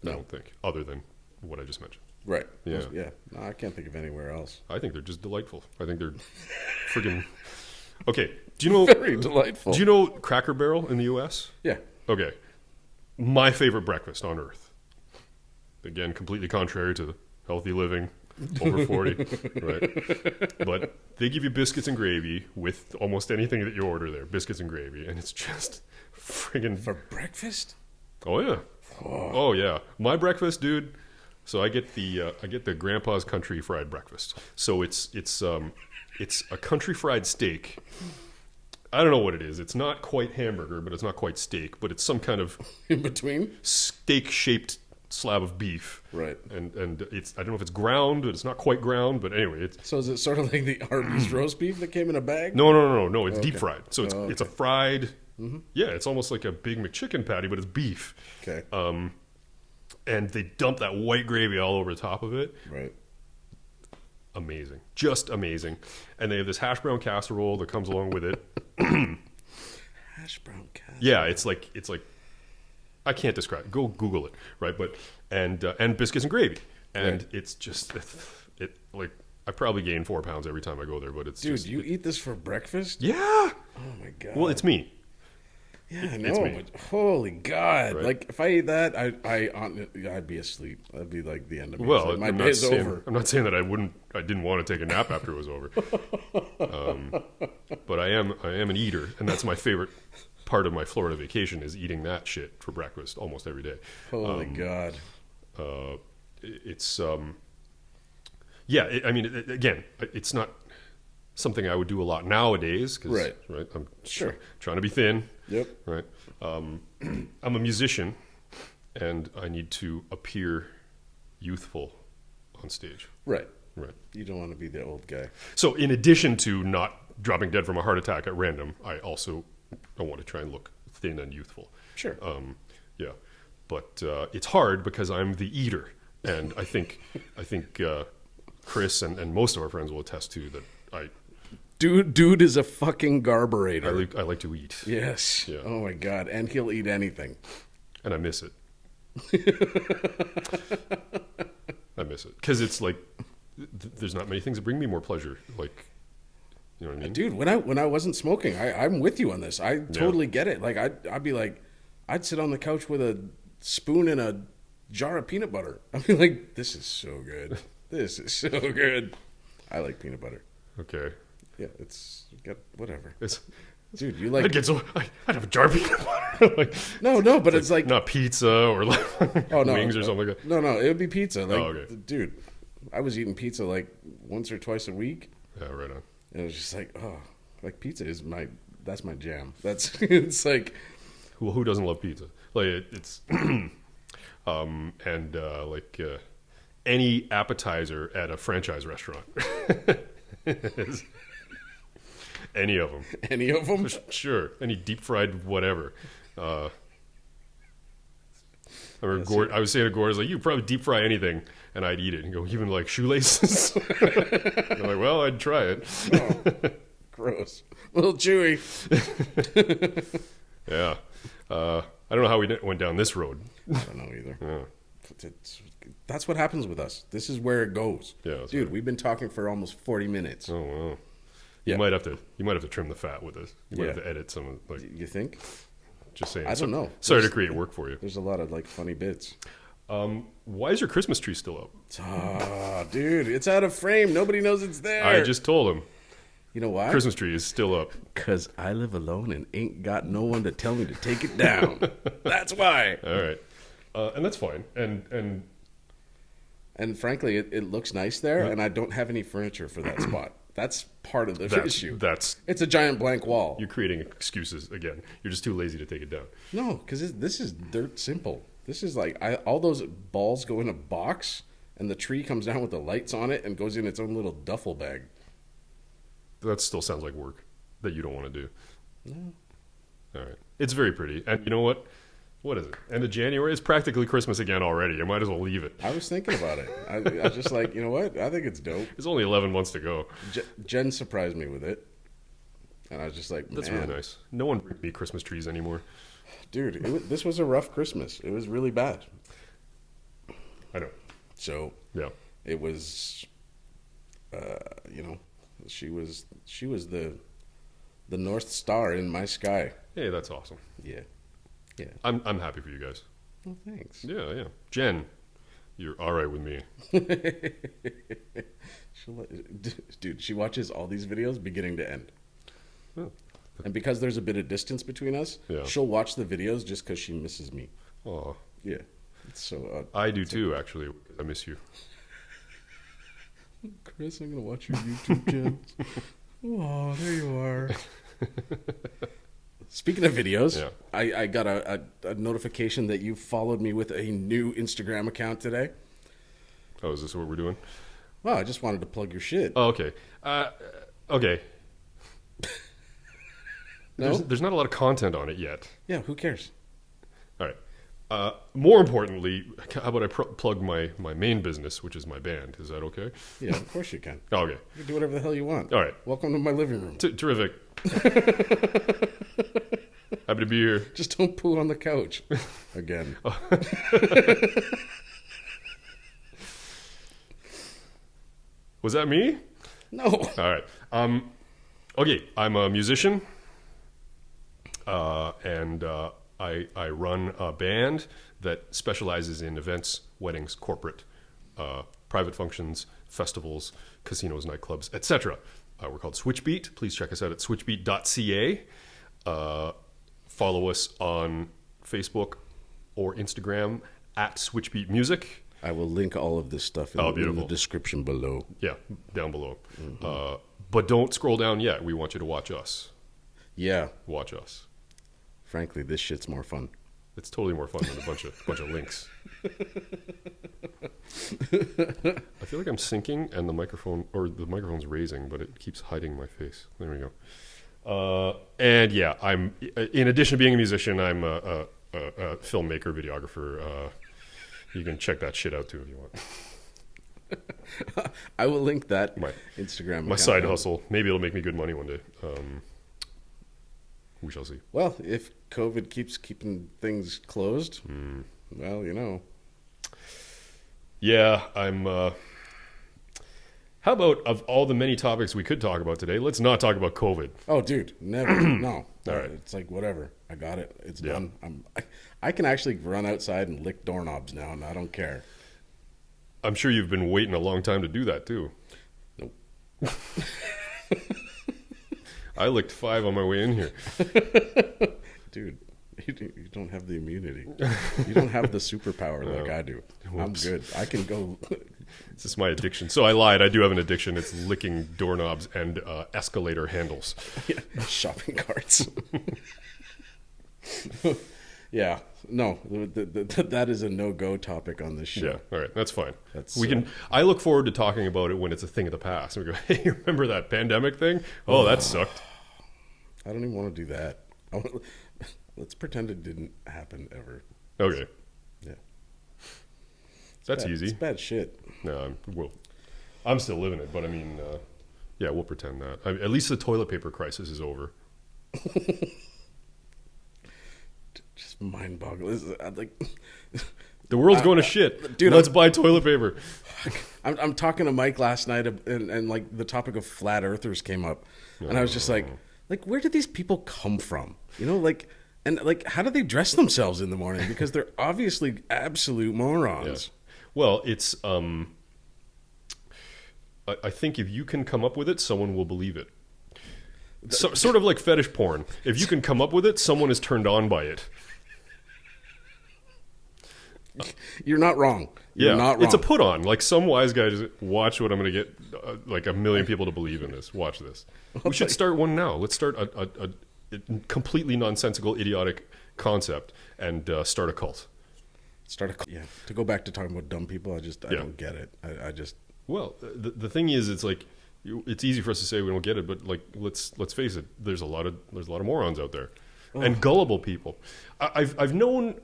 No. I don't think, other than what I just mentioned. Right. Yeah. Yeah. No, I can't think of anywhere else. I think they're just delightful. I think they're friggin'... Okay, do you know... Very delightful. Do you know Cracker Barrel in the U.S.? Yeah. Okay. My favorite breakfast on earth. Again, completely contrary to healthy living, over 40, right? But they give you biscuits and gravy with almost anything that you order there. Biscuits and gravy, and it's just friggin'... For breakfast? Oh, yeah. Oh, yeah. My breakfast, dude... So I get the Grandpa's Country Fried Breakfast. So it's a country fried steak. I don't know what it is. It's not quite hamburger, but it's not quite steak. But it's some kind of In between? steak shaped slab of beef. Right. And it's, I don't know if it's ground, but it's not quite ground. But anyway, it's So is it sort of like the Arby's roast beef that came in a bag? no. It's deep fried. So it's a fried. Mm-hmm. Yeah, it's almost like a Big McChicken patty, but it's beef. Okay. And they dump that white gravy all over the top of it. Right. Amazing. Just amazing. And they have this hash brown casserole that comes along with it. Hash brown casserole. Yeah, it's like I can't describe it. Go Google it, right? But and biscuits and gravy. And Right. it's just it like I probably gain 4 pounds every time I go there, but it's Dude, just you eat this for breakfast? yeah. Oh my god. Well, it's me. Yeah, I it's know, me. but holy God! Right. Like if I ate that, I'd be asleep. That'd be like the end of me. Well, It's like, my I'm not day's saying, over. I'm not saying that I didn't want to take a nap after it was over. But I am an eater, and that's my favorite part of my Florida vacation is eating that shit for breakfast almost every day. Holy God! It's again, it's not something I would do a lot nowadays because Right. I'm Sure. trying to be thin. Yep. Right. I'm a musician, and I need to appear youthful on stage. Right. Right. You don't want to be the old guy. So, in addition to not dropping dead from a heart attack at random, I want to try and look thin and youthful. Sure. Yeah, but it's hard because I'm the eater, and I think Chris and most of our friends will attest to that. Dude is a fucking garburator. I like to eat. Yes. Yeah. Oh my God! And he'll eat anything. And I miss it. I miss it because it's like there's not many things that bring me more pleasure. Like, you know what I mean? Dude, when I wasn't smoking, I'm with you on this. I totally get it. Like I'd be like, I'd sit on the couch with a spoon and a jar of peanut butter. I'd be like, this is so good. This is so good. I like peanut butter. Okay. Yeah, it's got whatever. It's Dude, you like I'd have a jar of peanut butter. Like, no, but it's like not pizza or like wings or something like that. No, it would be pizza. Like, okay. Dude, I was eating pizza like once or twice a week, Yeah, right on. and it was just like, oh, like pizza is that's my jam. That's it's like, Well, who doesn't love pizza? Like it's any appetizer at a franchise restaurant. Any of them. any of them. Sure. Any deep fried whatever. I remember I was saying to Gord, I was like, you probably deep fry anything, and I'd eat it. And go, even like shoelaces? I'm like, well, I'd try it. Oh, gross. A little chewy. Yeah. I don't know how we went down this road. I don't know either. Yeah. That's what happens with us. This is where it goes. Yeah, that's Dude, right. we've been talking for almost 40 minutes. Oh, wow. Yeah. You might have to trim the fat with this. You might have to edit some of like You think? just saying. I don't know. Sorry to create work for you. There's a lot of like funny bits. Why is your Christmas tree still up? Oh, dude, it's out of frame. Nobody knows it's there. I just told him. You know why? Christmas tree is still up. Because I live alone and ain't got no one to tell me to take it down. That's why. All right. And that's fine. And frankly, it looks nice there, and I don't have any furniture for that spot. That's part of the issue. It's a giant blank wall. You're creating excuses again. You're just too lazy to take it down. No, because this is dirt simple. This is like all those balls go in a box, and the tree comes down with the lights on it and goes in its own little duffel bag. That still sounds like work that you don't want to do. No. All right. It's very pretty. And you know what? What is it? End of January? It's practically Christmas again already. You might as well leave it. I was thinking about it. I was just like, you know what? I think it's dope. It's only 11 months to go. Jen surprised me with it. And I was just like, That's man. really nice. No one brings me Christmas trees anymore. Dude, this was a rough Christmas. It was really bad. I know. So, Yeah. It was, you know, she was the North Star in my sky. Hey, that's awesome. Yeah. Yeah. I'm happy for you guys. Well, thanks. Yeah. Jen, you're all right with me. Dude, she watches all these videos beginning to end. Oh. And because there's a bit of distance between us, Yeah. she'll watch the videos just because she misses me. Oh, Yeah. It's so I do too, actually. I miss you. Chris, I'm going to watch your YouTube channels. Oh, there you are. Speaking of videos, Yeah. I got a notification that you followed me with a new Instagram account today. Oh, is this what we're doing? Well, I just wanted to plug your shit. Oh, okay. Okay. No? There's not a lot of content on it yet. Yeah, who cares? All right. More importantly, how about I plug my main business, which is my band? Is that okay? Yeah, of course you can. Oh, okay. You can do whatever the hell you want. All right. Welcome to my living room. Terrific. Happy to be here. Just don't poo on the couch. Again. Was that me? No. All right. Okay, I'm a musician, and I run a band that specializes in events, weddings, corporate, private functions, festivals, casinos, nightclubs, etc. We're called Switchbeat. Please check us out at switchbeat.ca. Follow us on Facebook or Instagram at Switchbeat Music. I will link all of this stuff in the description below. Yeah, down below. But don't scroll down yet. We want you to watch us. Yeah. Watch us. Frankly, this shit's more fun. It's totally more fun than a bunch of links. I feel like I'm syncing and the microphone's raising, but it keeps hiding my face. There we go. And yeah, I'm in addition to being a musician, I'm a filmmaker, videographer. You can check that shit out too if you want. I will link that Instagram. My side hustle. Maybe it'll make me good money one day. We shall see. Well, if COVID keeps keeping things closed, well, you know. Yeah, I'm. How about of all the many topics we could talk about today, let's not talk about COVID. Oh, dude, never. No. All right. It's like whatever. I got it. It's Yeah. done. I can actually run outside and lick doorknobs now, and I don't care. I'm sure you've been waiting a long time to do that too. Nope. I licked 5 on my way in here. Dude, you don't have the immunity. You don't have the superpower like I do. Whoops. I'm good. I can go. This is my addiction. So I lied. I do have an addiction. It's licking doorknobs and escalator handles. Yeah, shopping carts. Yeah, no, that is a no-go topic on this show. Yeah, all right, that's fine. That's, we can. I look forward to talking about it when it's a thing of the past. And we go, hey, remember that pandemic thing? Oh, that sucked. I don't even want to do that. Let's pretend it didn't happen ever. Okay, Yeah, that's bad, easy. It's bad shit. No, I'm still living it, but I mean, yeah, we'll pretend that. At least the toilet paper crisis is over. Just mind-boggling. Like, The world's going to shit. dude, Let's buy toilet paper. I'm talking to Mike last night, and like the topic of flat earthers came up, and I was just like, where did these people come from? You know, like, and like, how do they dress themselves in the morning? Because they're obviously absolute morons. Yeah. Well, it's. I think if you can come up with it, someone will believe it. Sort of like fetish porn. If you can come up with it, someone is turned on by it. You're not wrong. You're not wrong. It's a put on. Like some wise guy just watch what I'm going to get like 1 million people to believe in this. Watch this. We should start one now. Let's start a completely nonsensical, idiotic concept and start a cult. Yeah. To go back to talking about dumb people, I don't get it. I just. Well, the thing is, it's like it's easy for us to say we don't get it, but like let's face it. There's a lot of morons out there, and gullible people. I've known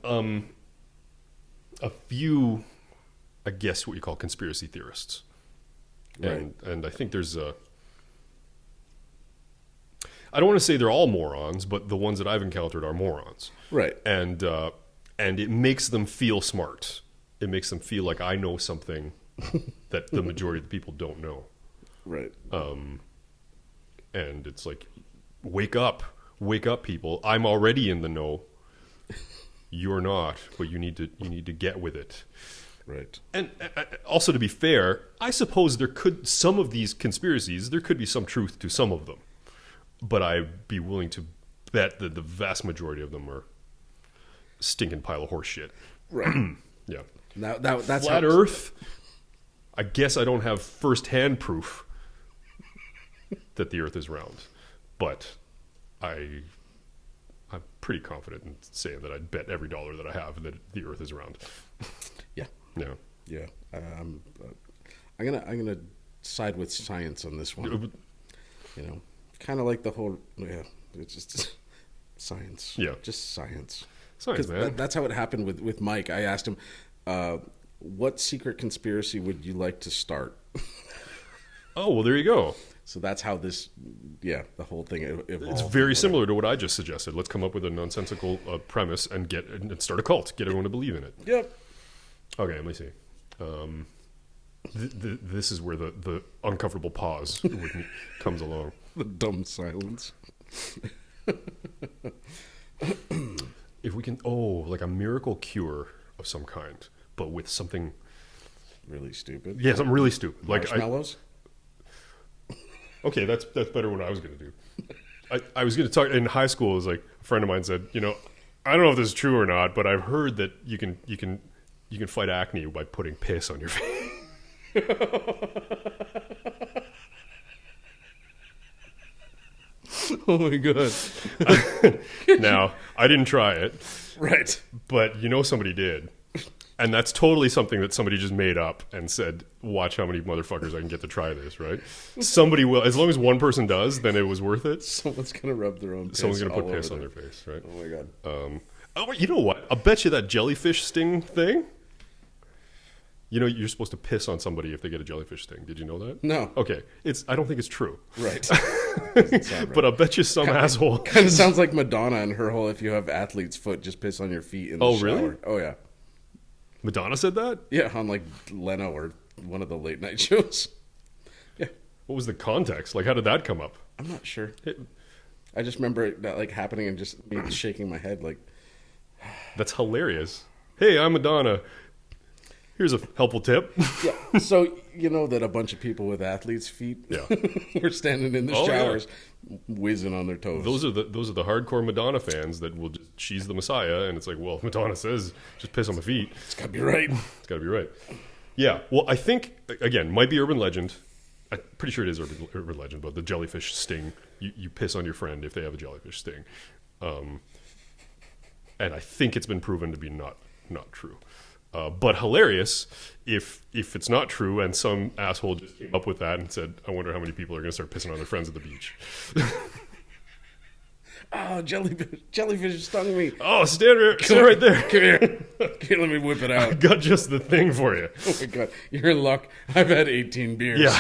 a few, I guess what you call conspiracy theorists, Right. and I think there's a. I don't want to say they're all morons, but the ones that I've encountered are morons. Right. And it makes them feel smart. It makes them feel like I know something that the majority of the people don't know. Right. And it's like, wake up, people. I'm already in the know. You're not, but you need to get with it. Right. And also, to be fair, I suppose some of these conspiracies, there could be some truth to some of them, but I'd be willing to bet that the vast majority of them are stinking pile of horse shit. Right. Yeah. That's Flat Earth. I guess I don't have first-hand proof that the Earth is round, but I'm pretty confident in saying that I'd bet every dollar that I have that the Earth is round. Yeah. Yeah. Yeah. I'm gonna side with science on this one. You know, kind of like the whole. Yeah. It's just science. Yeah. Just science. Science, man. That's how it happened with Mike. I asked him, what secret conspiracy would you like to start? Oh, well, there you go. So that's how this, the whole thing evolved. It's very similar to what I just suggested. Let's come up with a nonsensical premise and start a cult. Get everyone to believe in it. Yep. Okay, let me see. This is where the uncomfortable pause comes along. The dumb silence. If we can, like a miracle cure of some kind, but with something really stupid. Yeah, something really stupid, like marshmallows. Okay, that's better than what I was going to do. I was going to talk in high school. It was like a friend of mine said, I don't know if this is true or not, but I've heard that you can fight acne by putting piss on your face. Oh my god! Now I didn't try it, right? But somebody did, and that's totally something that somebody just made up and said, "Watch how many motherfuckers I can get to try this." Right? Somebody will, as long as one person does, then it was worth it. Someone's gonna rub their own. Someone's gonna put piss on their face, right? Oh my god! You know what? I'll bet you that jellyfish sting thing. You're supposed to piss on somebody if they get a jellyfish sting. Did you know that? No. Okay. I don't think it's true. Right. But I'll bet you some asshole. Kind of sounds like Madonna and her whole, if you have athlete's foot, just piss on your feet in the shower. Really? Oh, yeah. Madonna said that? Yeah, on like Leno or one of the late night shows. Yeah. What was the context? Like, how did that come up? I'm not sure. I just remember that like happening and just me shaking my head like. That's hilarious. Hey, I'm Madonna. Here's a helpful tip. Yeah. So you know that a bunch of people with athletes' feet were standing in the showers, whizzing on their toes. Those are the hardcore Madonna fans that will just, she's the Messiah, and it's like, well, Madonna says just piss on my feet. It's got to be right. It's got to be right. Yeah. Well, I think again, might be urban legend. I'm pretty sure it is urban legend, but the jellyfish sting. You piss on your friend if they have a jellyfish sting, and I think it's been proven to be not true. But hilarious if it's not true and some asshole just came up with that and said, I wonder how many people are going to start pissing on their friends at the beach. Oh, jellyfish stung me. Oh, stand right there. Come here. Here, let me whip it out. I got just the thing for you. Oh my god, you're in luck. I've had 18 beers. Yeah.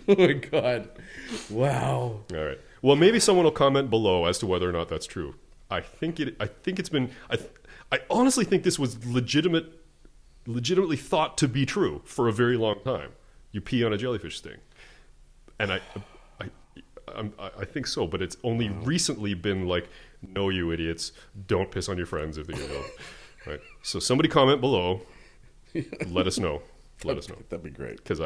Oh my god. Wow. All right. Well, maybe someone will comment below as to whether or not that's true. I think it's been. I honestly think this was legitimately thought to be true for a very long time. You pee on a jellyfish sting, and I think so. But it's only recently been like, no, you idiots, don't piss on your friends if they get ill. Right. So somebody comment below. Let us know. Let us know. That'd be great. Because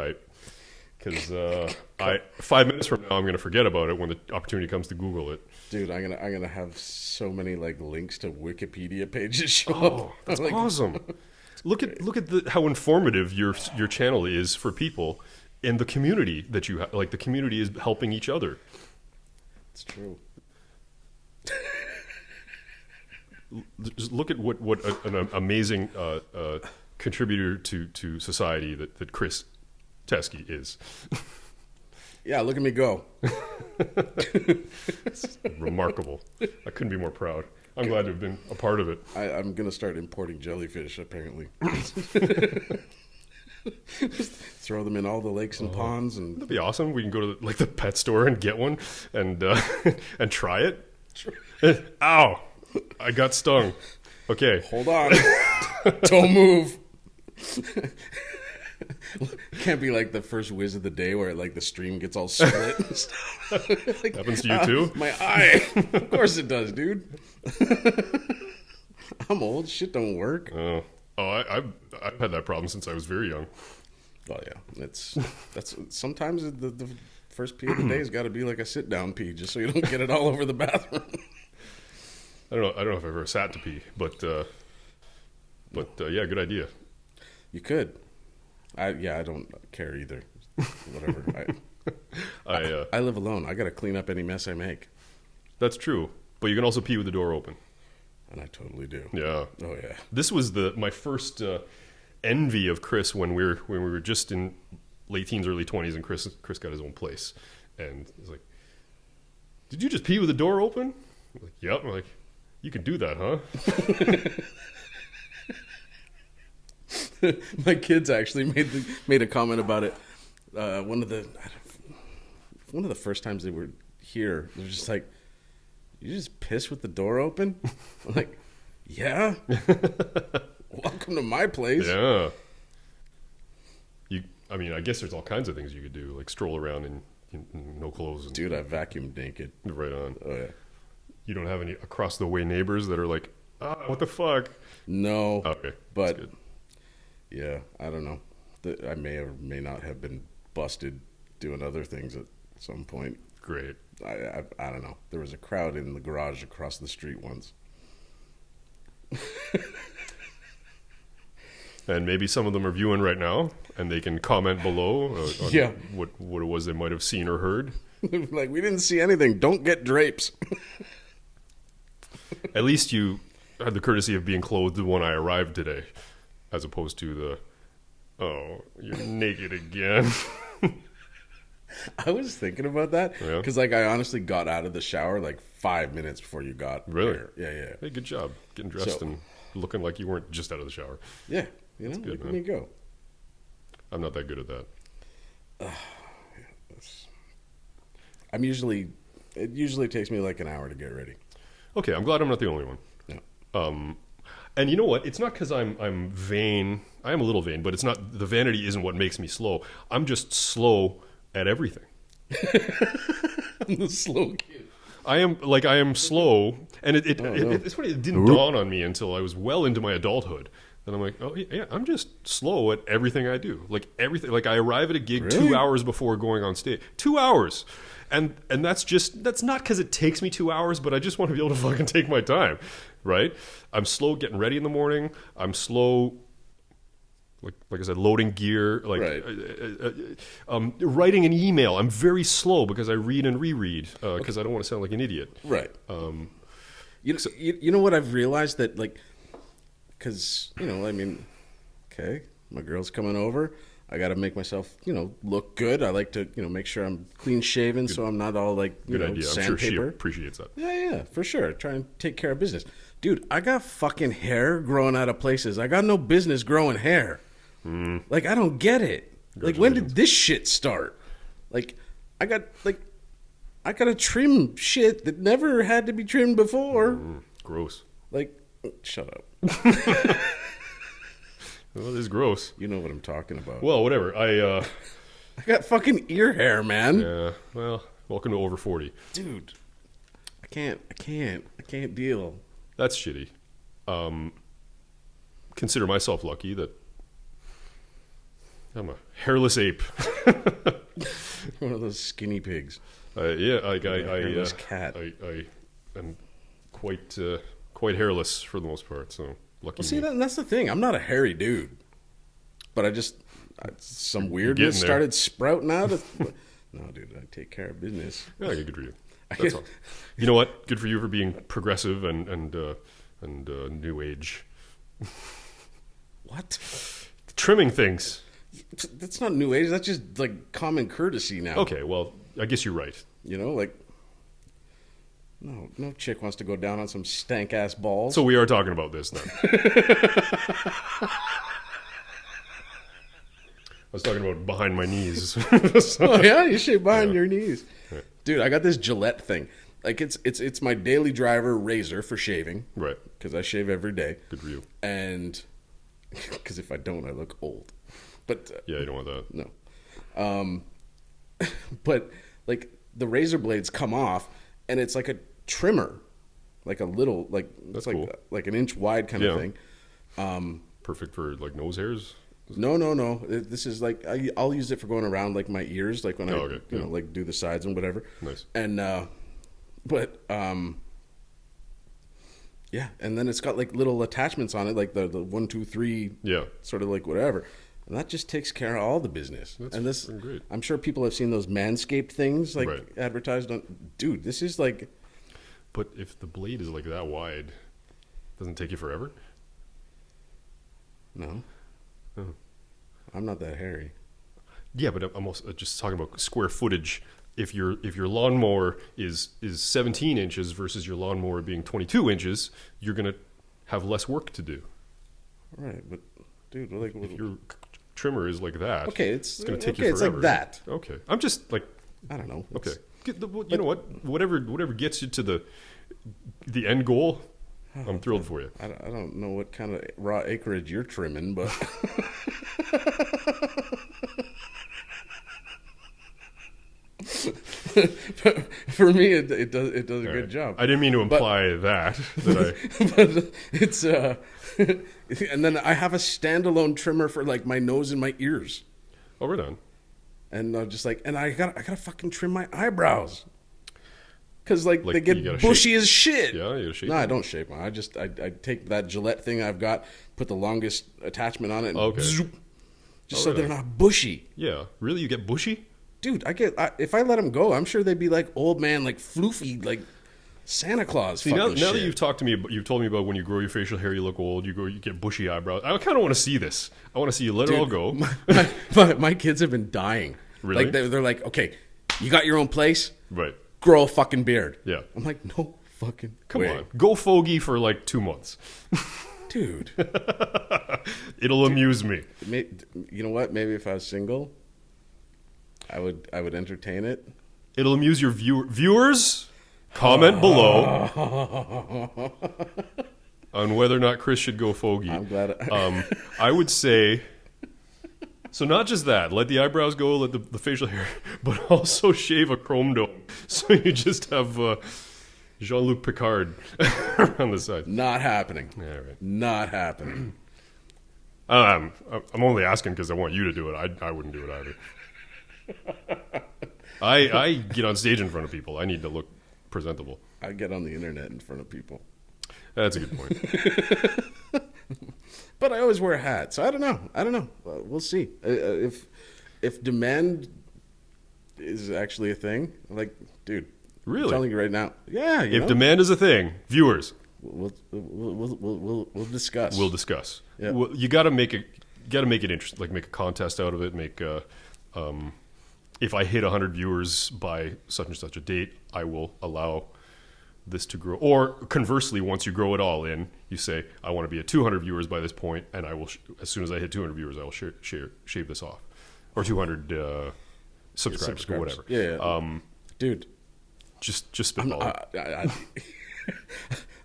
5 minutes from now I'm going to forget about it when the opportunity comes to Google it. Dude, I'm gonna have so many like links to Wikipedia pages show up. That's like, awesome. Look at how informative your channel is for people and the community that you like. The community is helping each other. It's true. Just look at what an amazing contributor to society that Chris Teskey is. Yeah, look at me go. It's remarkable. I couldn't be more proud. I'm glad to have been a part of it. I'm going to start importing jellyfish, apparently. Just throw them in all the lakes and ponds. And that'd be awesome. We can go to the pet store and get one and and try it. Ow! I got stung. Okay. Hold on. Don't move. Can't be like the first whiz of the day where like the stream gets all split and stuff. Like, Happens to you too? My eye. Of course it does, dude. I'm old. Shit don't work. I've had that problem since I was very young. Oh yeah, that's sometimes the first pee of the day has got to be like a sit down pee, just so you don't get it all over the bathroom. I don't know if I've ever sat to pee, but yeah, good idea. You could. I don't care either. Whatever. I live alone. I got to clean up any mess I make. That's true, but you can also pee with the door open. And I totally do. Yeah. Oh yeah. This was my first envy of Chris when we were just in late teens, early 20s, and Chris got his own place, and he's like, "Did you just pee with the door open?" I'm like, "Yep." I'm like, "You can do that, huh?" My kids actually made a comment about it. One of the first times they were here, they're just like, "You just piss with the door open?" I'm like, "Yeah." Welcome to my place. Yeah. I guess there's all kinds of things you could do, like stroll around in no clothes. And, Dude, I vacuumed naked. Right on. Oh yeah. You don't have any across the way neighbors that are like, what the fuck? No. Okay. But that's good. yeah, I don't know. I may or may not have been busted doing other things at some point. Great. I don't know. There was a crowd in the garage across the street once. And maybe some of them are viewing right now, and they can comment below on Yeah. what it was they might have seen or heard. Like, we didn't see anything. Don't get drapes. At least you had the courtesy of being clothed when I arrived today, as opposed to oh, you're naked again. I was thinking about that Yeah. because, like, I honestly got out of the shower like 5 minutes before you got Really? here. Yeah. Hey, good job getting dressed and looking like you weren't just out of the shower. Yeah, you know, good, there man. you go. I'm not that good at that. It usually takes me like an hour to get ready. Okay, I'm glad I'm not the only one. No. And you know what? It's not because I'm vain. I am a little vain, but it's not. The vanity isn't what makes me slow. I'm just slow at everything. I'm the slow kid. I am slow, and it's funny. It didn't dawn on me until I was well into my adulthood. And I'm like, oh yeah, I'm just slow at everything I do. Like everything. Like I arrive at a gig Really? 2 hours before going on stage. 2 hours, and that's not because it takes me 2 hours, but I just want to be able to fucking take my time, right? I'm slow getting ready in the morning. I'm slow. Like I said, loading gear, like Right. Writing an email. I'm very slow because I read and reread because I don't want to sound like an idiot. Right. You know what I've realized that, like, because, you know, I mean, okay, my girl's coming over. I got to make myself, you know, look good. I like to, you know, make sure I'm clean shaven so I'm not all like, you Good know, idea. I'm sure she sandpaper. appreciates that. Yeah, for sure. Try and take care of business. Dude, I got fucking hair growing out of places. I got no business growing hair. Like, I don't get it. Like, when did this shit start? Like, I got to trim shit that never had to be trimmed before. Gross. Like, shut up. Well, it is gross. You know what I'm talking about. Well, whatever. I got fucking ear hair, man. yeah. Well, welcome to over 40. Dude, I can't deal. That's shitty. Consider myself lucky that I'm a hairless ape. One of those skinny pigs. Yeah, hairless cat. I am quite hairless for the most part. So lucky. Well, see, me. that's the thing. I'm not a hairy dude, but some weirdness getting there. started sprouting out. No, dude, I take care of business. Yeah, good for you. That's all. You know what? Good for you for being progressive and new age. What? Trimming things. That's not new age. That's just like common courtesy now. Okay, well, I guess you're right. You know, like, no chick wants to go down on some stank ass balls. So we are talking about this then. I was talking about behind my knees. Oh yeah, you shave behind your knees, dude. I got this Gillette thing. Like it's my daily driver razor for shaving. Right. Because I shave every day. Good for you. And because if I don't, I look old. But Yeah, you don't want that. no. But like the razor blades come off, and it's like a trimmer, like a little That's it's cool. like an inch wide kind of thing. Perfect for like nose hairs. No. This is like I'll use it for going around like my ears, like when okay. you know, like do the sides and whatever. Nice. And yeah, and then it's got like little attachments on it, like the 1, 2, 3, Yeah. sort of like whatever, and that just takes care of all the business. That's and this, fucking great. I'm sure people have seen those Manscaped things like Right. advertised on. Dude, this is like But if the blade is like that wide, doesn't it take you forever? no, Oh. I'm not that hairy. Yeah, but I'm also just talking about square footage. If your lawnmower is 17 inches versus your lawnmower being 22 inches, you're gonna have less work to do. Right, but dude, like If your trimmer is like that, okay, it's gonna take okay, you it's forever. like that. Okay, I'm just like, I don't know. okay, It's- you know what? Whatever gets you to the end goal, I'm thrilled for you. I don't know what kind of raw acreage you're trimming, but for me, it does a All good right. job. I didn't mean to imply that I. But it's and then I have a standalone trimmer for like my nose and my ears, Oh, we're done. and just like, and I gotta fucking trim my eyebrows. Cause like they you get gotta bushy as shit. Yeah, you gotta shave No, I them. don't shave mine. I take that Gillette thing I've got, put the longest attachment on it, and Okay. zoop, just Oh, so really? they're not bushy. Yeah, really, you get bushy? Dude, if I let them go, I'm sure they'd be like old man, like floofy, like Santa Claus. See, now fucking that shit. you've talked to me, you've told me about when you grow your facial hair, you look old. You get bushy eyebrows. I kind of want to see this. I want to see you let it all go. my kids have been dying. Really? Like they're like, okay, you got your own place, Right? grow a fucking beard. Yeah. I'm like, no fucking Come way. on, go fogey for like 2 months. Dude. It'll amuse me. You know what? Maybe if I was single, I would entertain it. It'll amuse your viewers. Comment below on whether or not Chris should go fogey. I'm glad. I would say, so not just that, let the eyebrows go, let the facial hair, but also shave a chrome dome. So you just have Jean-Luc Picard on the side. Not happening. Yeah, right. Not happening. I'm only asking because I want you to do it. I wouldn't do it either. I get on stage in front of people. I need to look presentable. I get on the internet in front of people, That's a good point. but I always wear a hat, so I don't know. We'll see if demand is actually a thing. Like, dude, Really? I'm telling you right now. Yeah. You If know? demand is a thing, viewers, We'll discuss. we'll discuss. Yeah. Well, you got to make it interesting. Like make a contest out of it. Make if I hit 100 viewers by such and such a date, I will allow this to grow. Or conversely, once you grow it all in, you say, I want to be at 200 viewers by this point, and I will. As soon as I hit 200 viewers, I will shave this off, or 200 subscribers, or whatever. Yeah. Dude, Just spitball.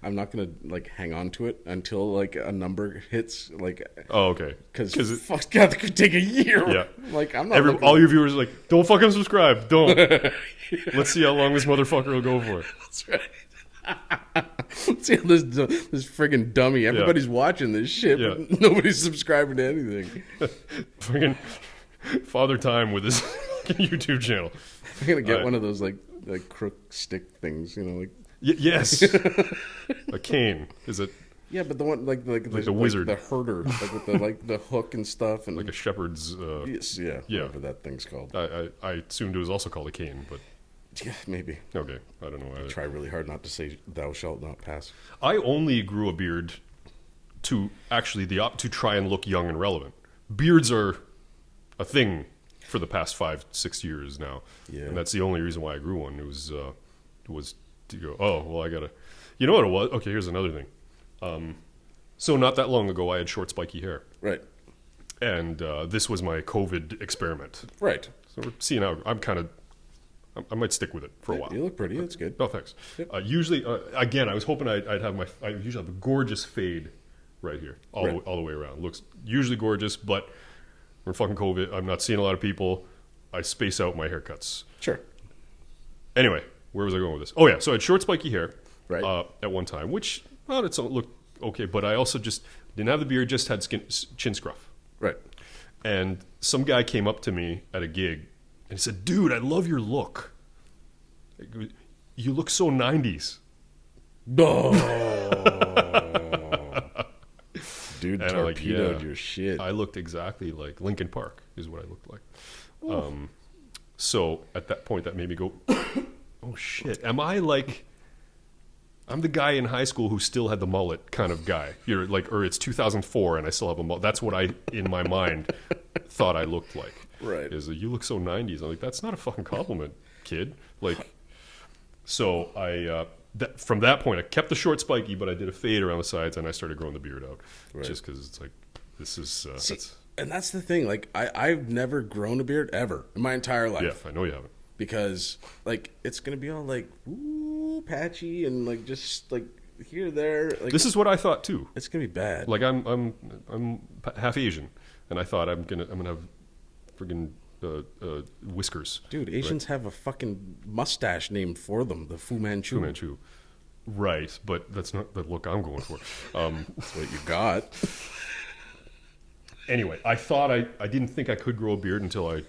I'm not gonna like hang on to it until like a number hits, like, Oh, okay. because it- fuck, God, that could take a year. Yeah. Like I'm not. looking- all your viewers are like, don't fucking subscribe. Don't. Let's see how long this motherfucker will go for. That's right. See this friggin' dummy. Everybody's watching this shit, Yeah. but nobody's subscribing to anything. Fucking Father Time with his YouTube channel. I'm gonna get Right. one of those like crook stick things, you know, like. Yes. A cane. Is it Yeah, but the one like the wizard. the herder, like with the the hook and stuff, and like a shepherd's? yes, yeah, Yeah. whatever that thing's called. I assumed it was also called a cane, but Yeah, maybe. okay. I don't know. Try really hard not to say "thou shalt not pass." I only grew a beard to actually to try and look young and relevant. Beards are a thing for the past 5-6 years now, Yeah. and that's the only reason why I grew one. It was to go. Oh well, I gotta. You know what it was? Okay, here's another thing. So not that long ago, I had short, spiky hair, Right, and this was my COVID experiment. right. So we're seeing how I'm kind of I might stick with it for a while. You look pretty. That's good. Oh, thanks. Usually, again, I was hoping I'd have I usually have a gorgeous fade right here, all the way around. Looks usually gorgeous, but we're fucking COVID. I'm not seeing a lot of people. I space out my haircuts. Sure. Anyway, where was I going with this? Oh yeah, so I had short spiky hair Right. at one time, which it looked okay, but I also just didn't have the beard, just had chin scruff. Right. And some guy came up to me at a gig and he said, "Dude, I love your look. You look so 90s." Oh. Dude, And I'm torpedoed like, your shit. I looked exactly like Linkin Park is what I looked like. So at that point, that made me go, "Oh shit! Am I like? I'm the guy in high school who still had the mullet kind of guy. You're like, or it's 2004 and I still have a mullet. That's what I, in my mind, thought I looked like. Right. Is that you look so 90s? I'm like, that's not a fucking compliment, kid. Like, so from that point, I kept the short spiky, but I did a fade around the sides and I started growing the beard out, just because it's like, this is. And that's the thing. Like, I've never grown a beard ever in my entire life. Yeah, I know you haven't. Because, like, it's going to be all, like, ooh, patchy and, like, just, like, here, there. Like, This is what I thought, too. it's going to be bad. Like, I'm half Asian, and I thought I'm gonna have friggin' whiskers. Dude, Asians have a fucking mustache named for them, the Fu Manchu. Fu Manchu. Right, but that's not the look I'm going for. That's what you got. Anyway, I thought I didn't think I could grow a beard until I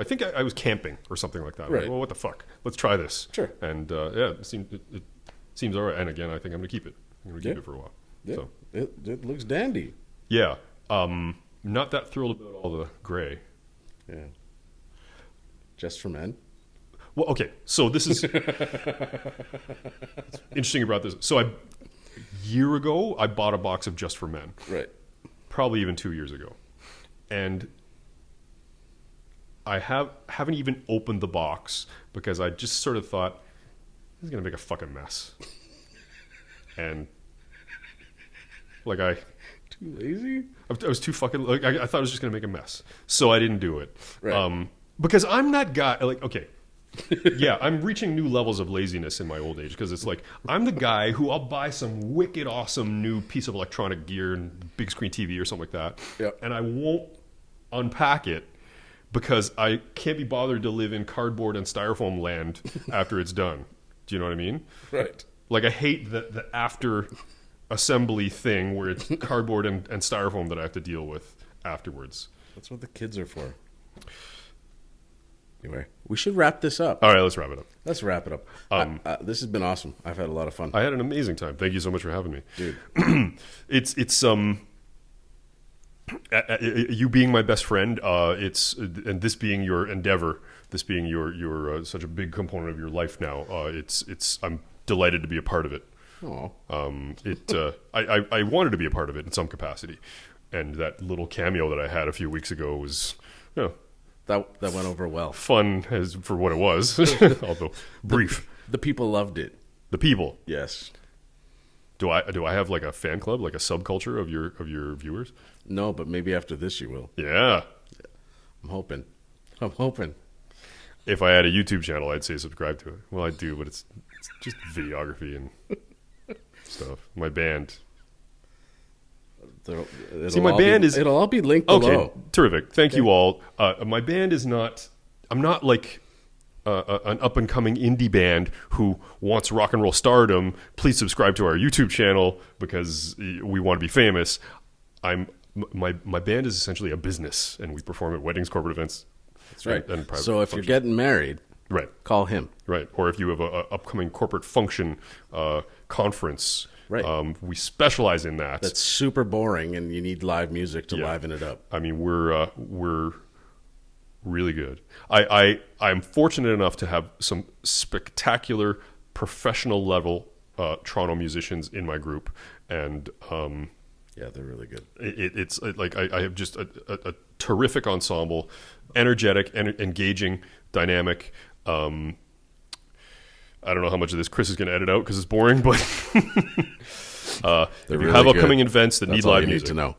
think I was camping or something like that. Right. Like, well, what the fuck? Let's try this. Sure. And it seems all right. And again, I think I'm going to keep it. I'm going to keep it for a while. Yeah, So it looks dandy. yeah, not that thrilled about all the gray. Yeah. Just for men? Well, okay. So this is interesting about this. So a year ago, I bought a box of Just for Men. Right. Probably even 2 years ago, and I haven't even opened the box because I just sort of thought this is gonna make a fucking mess, and like I Too lazy? was too fucking like I thought I was just gonna make a mess, so I didn't do it. Right. Because I'm that guy. Like, okay. Yeah, I'm reaching new levels of laziness in my old age because it's like I'm the guy who I'll buy some wicked awesome new piece of electronic gear and big screen TV or something like that, Yep. and I won't unpack it because I can't be bothered to live in cardboard and styrofoam land after it's done. Do you know what I mean? Right. Like I hate the after assembly thing where it's cardboard and styrofoam that I have to deal with afterwards. That's what the kids are for. Anyway, we should wrap this up. All right, let's wrap it up. Let's wrap it up. This has been awesome. I've had a lot of fun. I had an amazing time. Thank you so much for having me. Dude. It's you being my best friend. And this being your endeavor, this being your such a big component of your life now. I'm delighted to be a part of it. Aw. I wanted to be a part of it in some capacity, and that little cameo that I had a few weeks ago was, That went over well. fun as for what it was, although brief. The people loved it. The people. Yes. Do I have like a fan club, like a subculture of your viewers? No, but maybe after this you will. Yeah. I'm hoping. I'm hoping. If I had a YouTube channel, I'd say subscribe to it. Well, I do, but it's just videography and stuff. My band. It'll all be linked below. Okay, terrific. Thank you all. My band is not. I'm not like an up and coming indie band who wants rock and roll stardom. Please subscribe to our YouTube channel because we want to be famous. My band is essentially a business, and we perform at weddings, corporate events. That's right. And private so if functions. you're getting married, Right, call him. right, or if you have a upcoming corporate function, conference. Right. We specialize in that. That's super boring, and you need live music to Yeah. liven it up. I mean, we're really good. I'm fortunate enough to have some spectacular professional level Toronto musicians in my group, and Yeah, they're really good. it's like I have just a terrific ensemble, energetic, engaging, dynamic. I don't know how much of this Chris is going to edit out because it's boring, but if you really have good. upcoming events that That's need all live you music, need to know.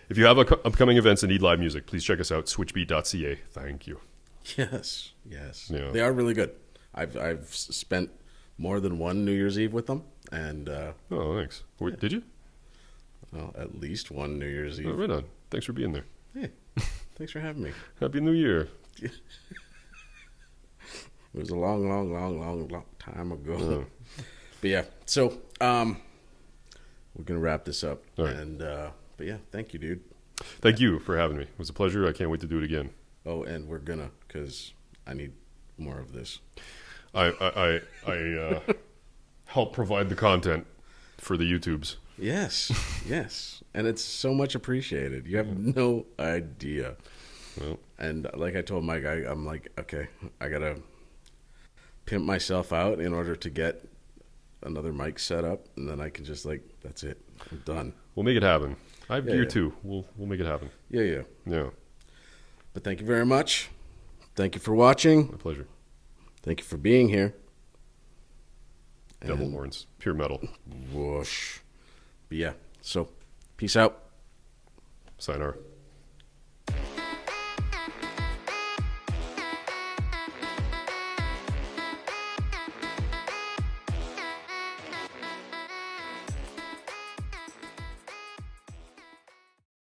if you have upcoming events that need live music, please check us out, switchbeat.ca. Thank you. Yes, yes. Yeah. They are really good. I've spent more than one New Year's Eve with them, and Oh, thanks. Wait, did you? well, at least one New Year's Oh, Eve. right on. Thanks for being there. Hey, thanks for having me. Happy New Year. It was a long, long, long, long, long time ago. Oh. But yeah, so we're gonna wrap this up, All right. and but yeah, thank you, dude. Thank you for having me. It was a pleasure. I can't wait to do it again. Oh, and we're gonna, because I need more of this. I help provide the content for the YouTubes. Yes, yes, and it's so much appreciated. You have no idea. Well, And like I told Mike, I'm like, okay, I gotta pimp myself out in order to get another mic set up, and then I can just that's it, I'm done. we'll make it happen. I have Yeah, gear yeah. too. We'll make it happen. Yeah, yeah. Yeah, But thank you very much. Thank you for watching. my pleasure. Thank you for being here. Devil And horns, pure metal. whoosh. But yeah, so peace out. Sayonara.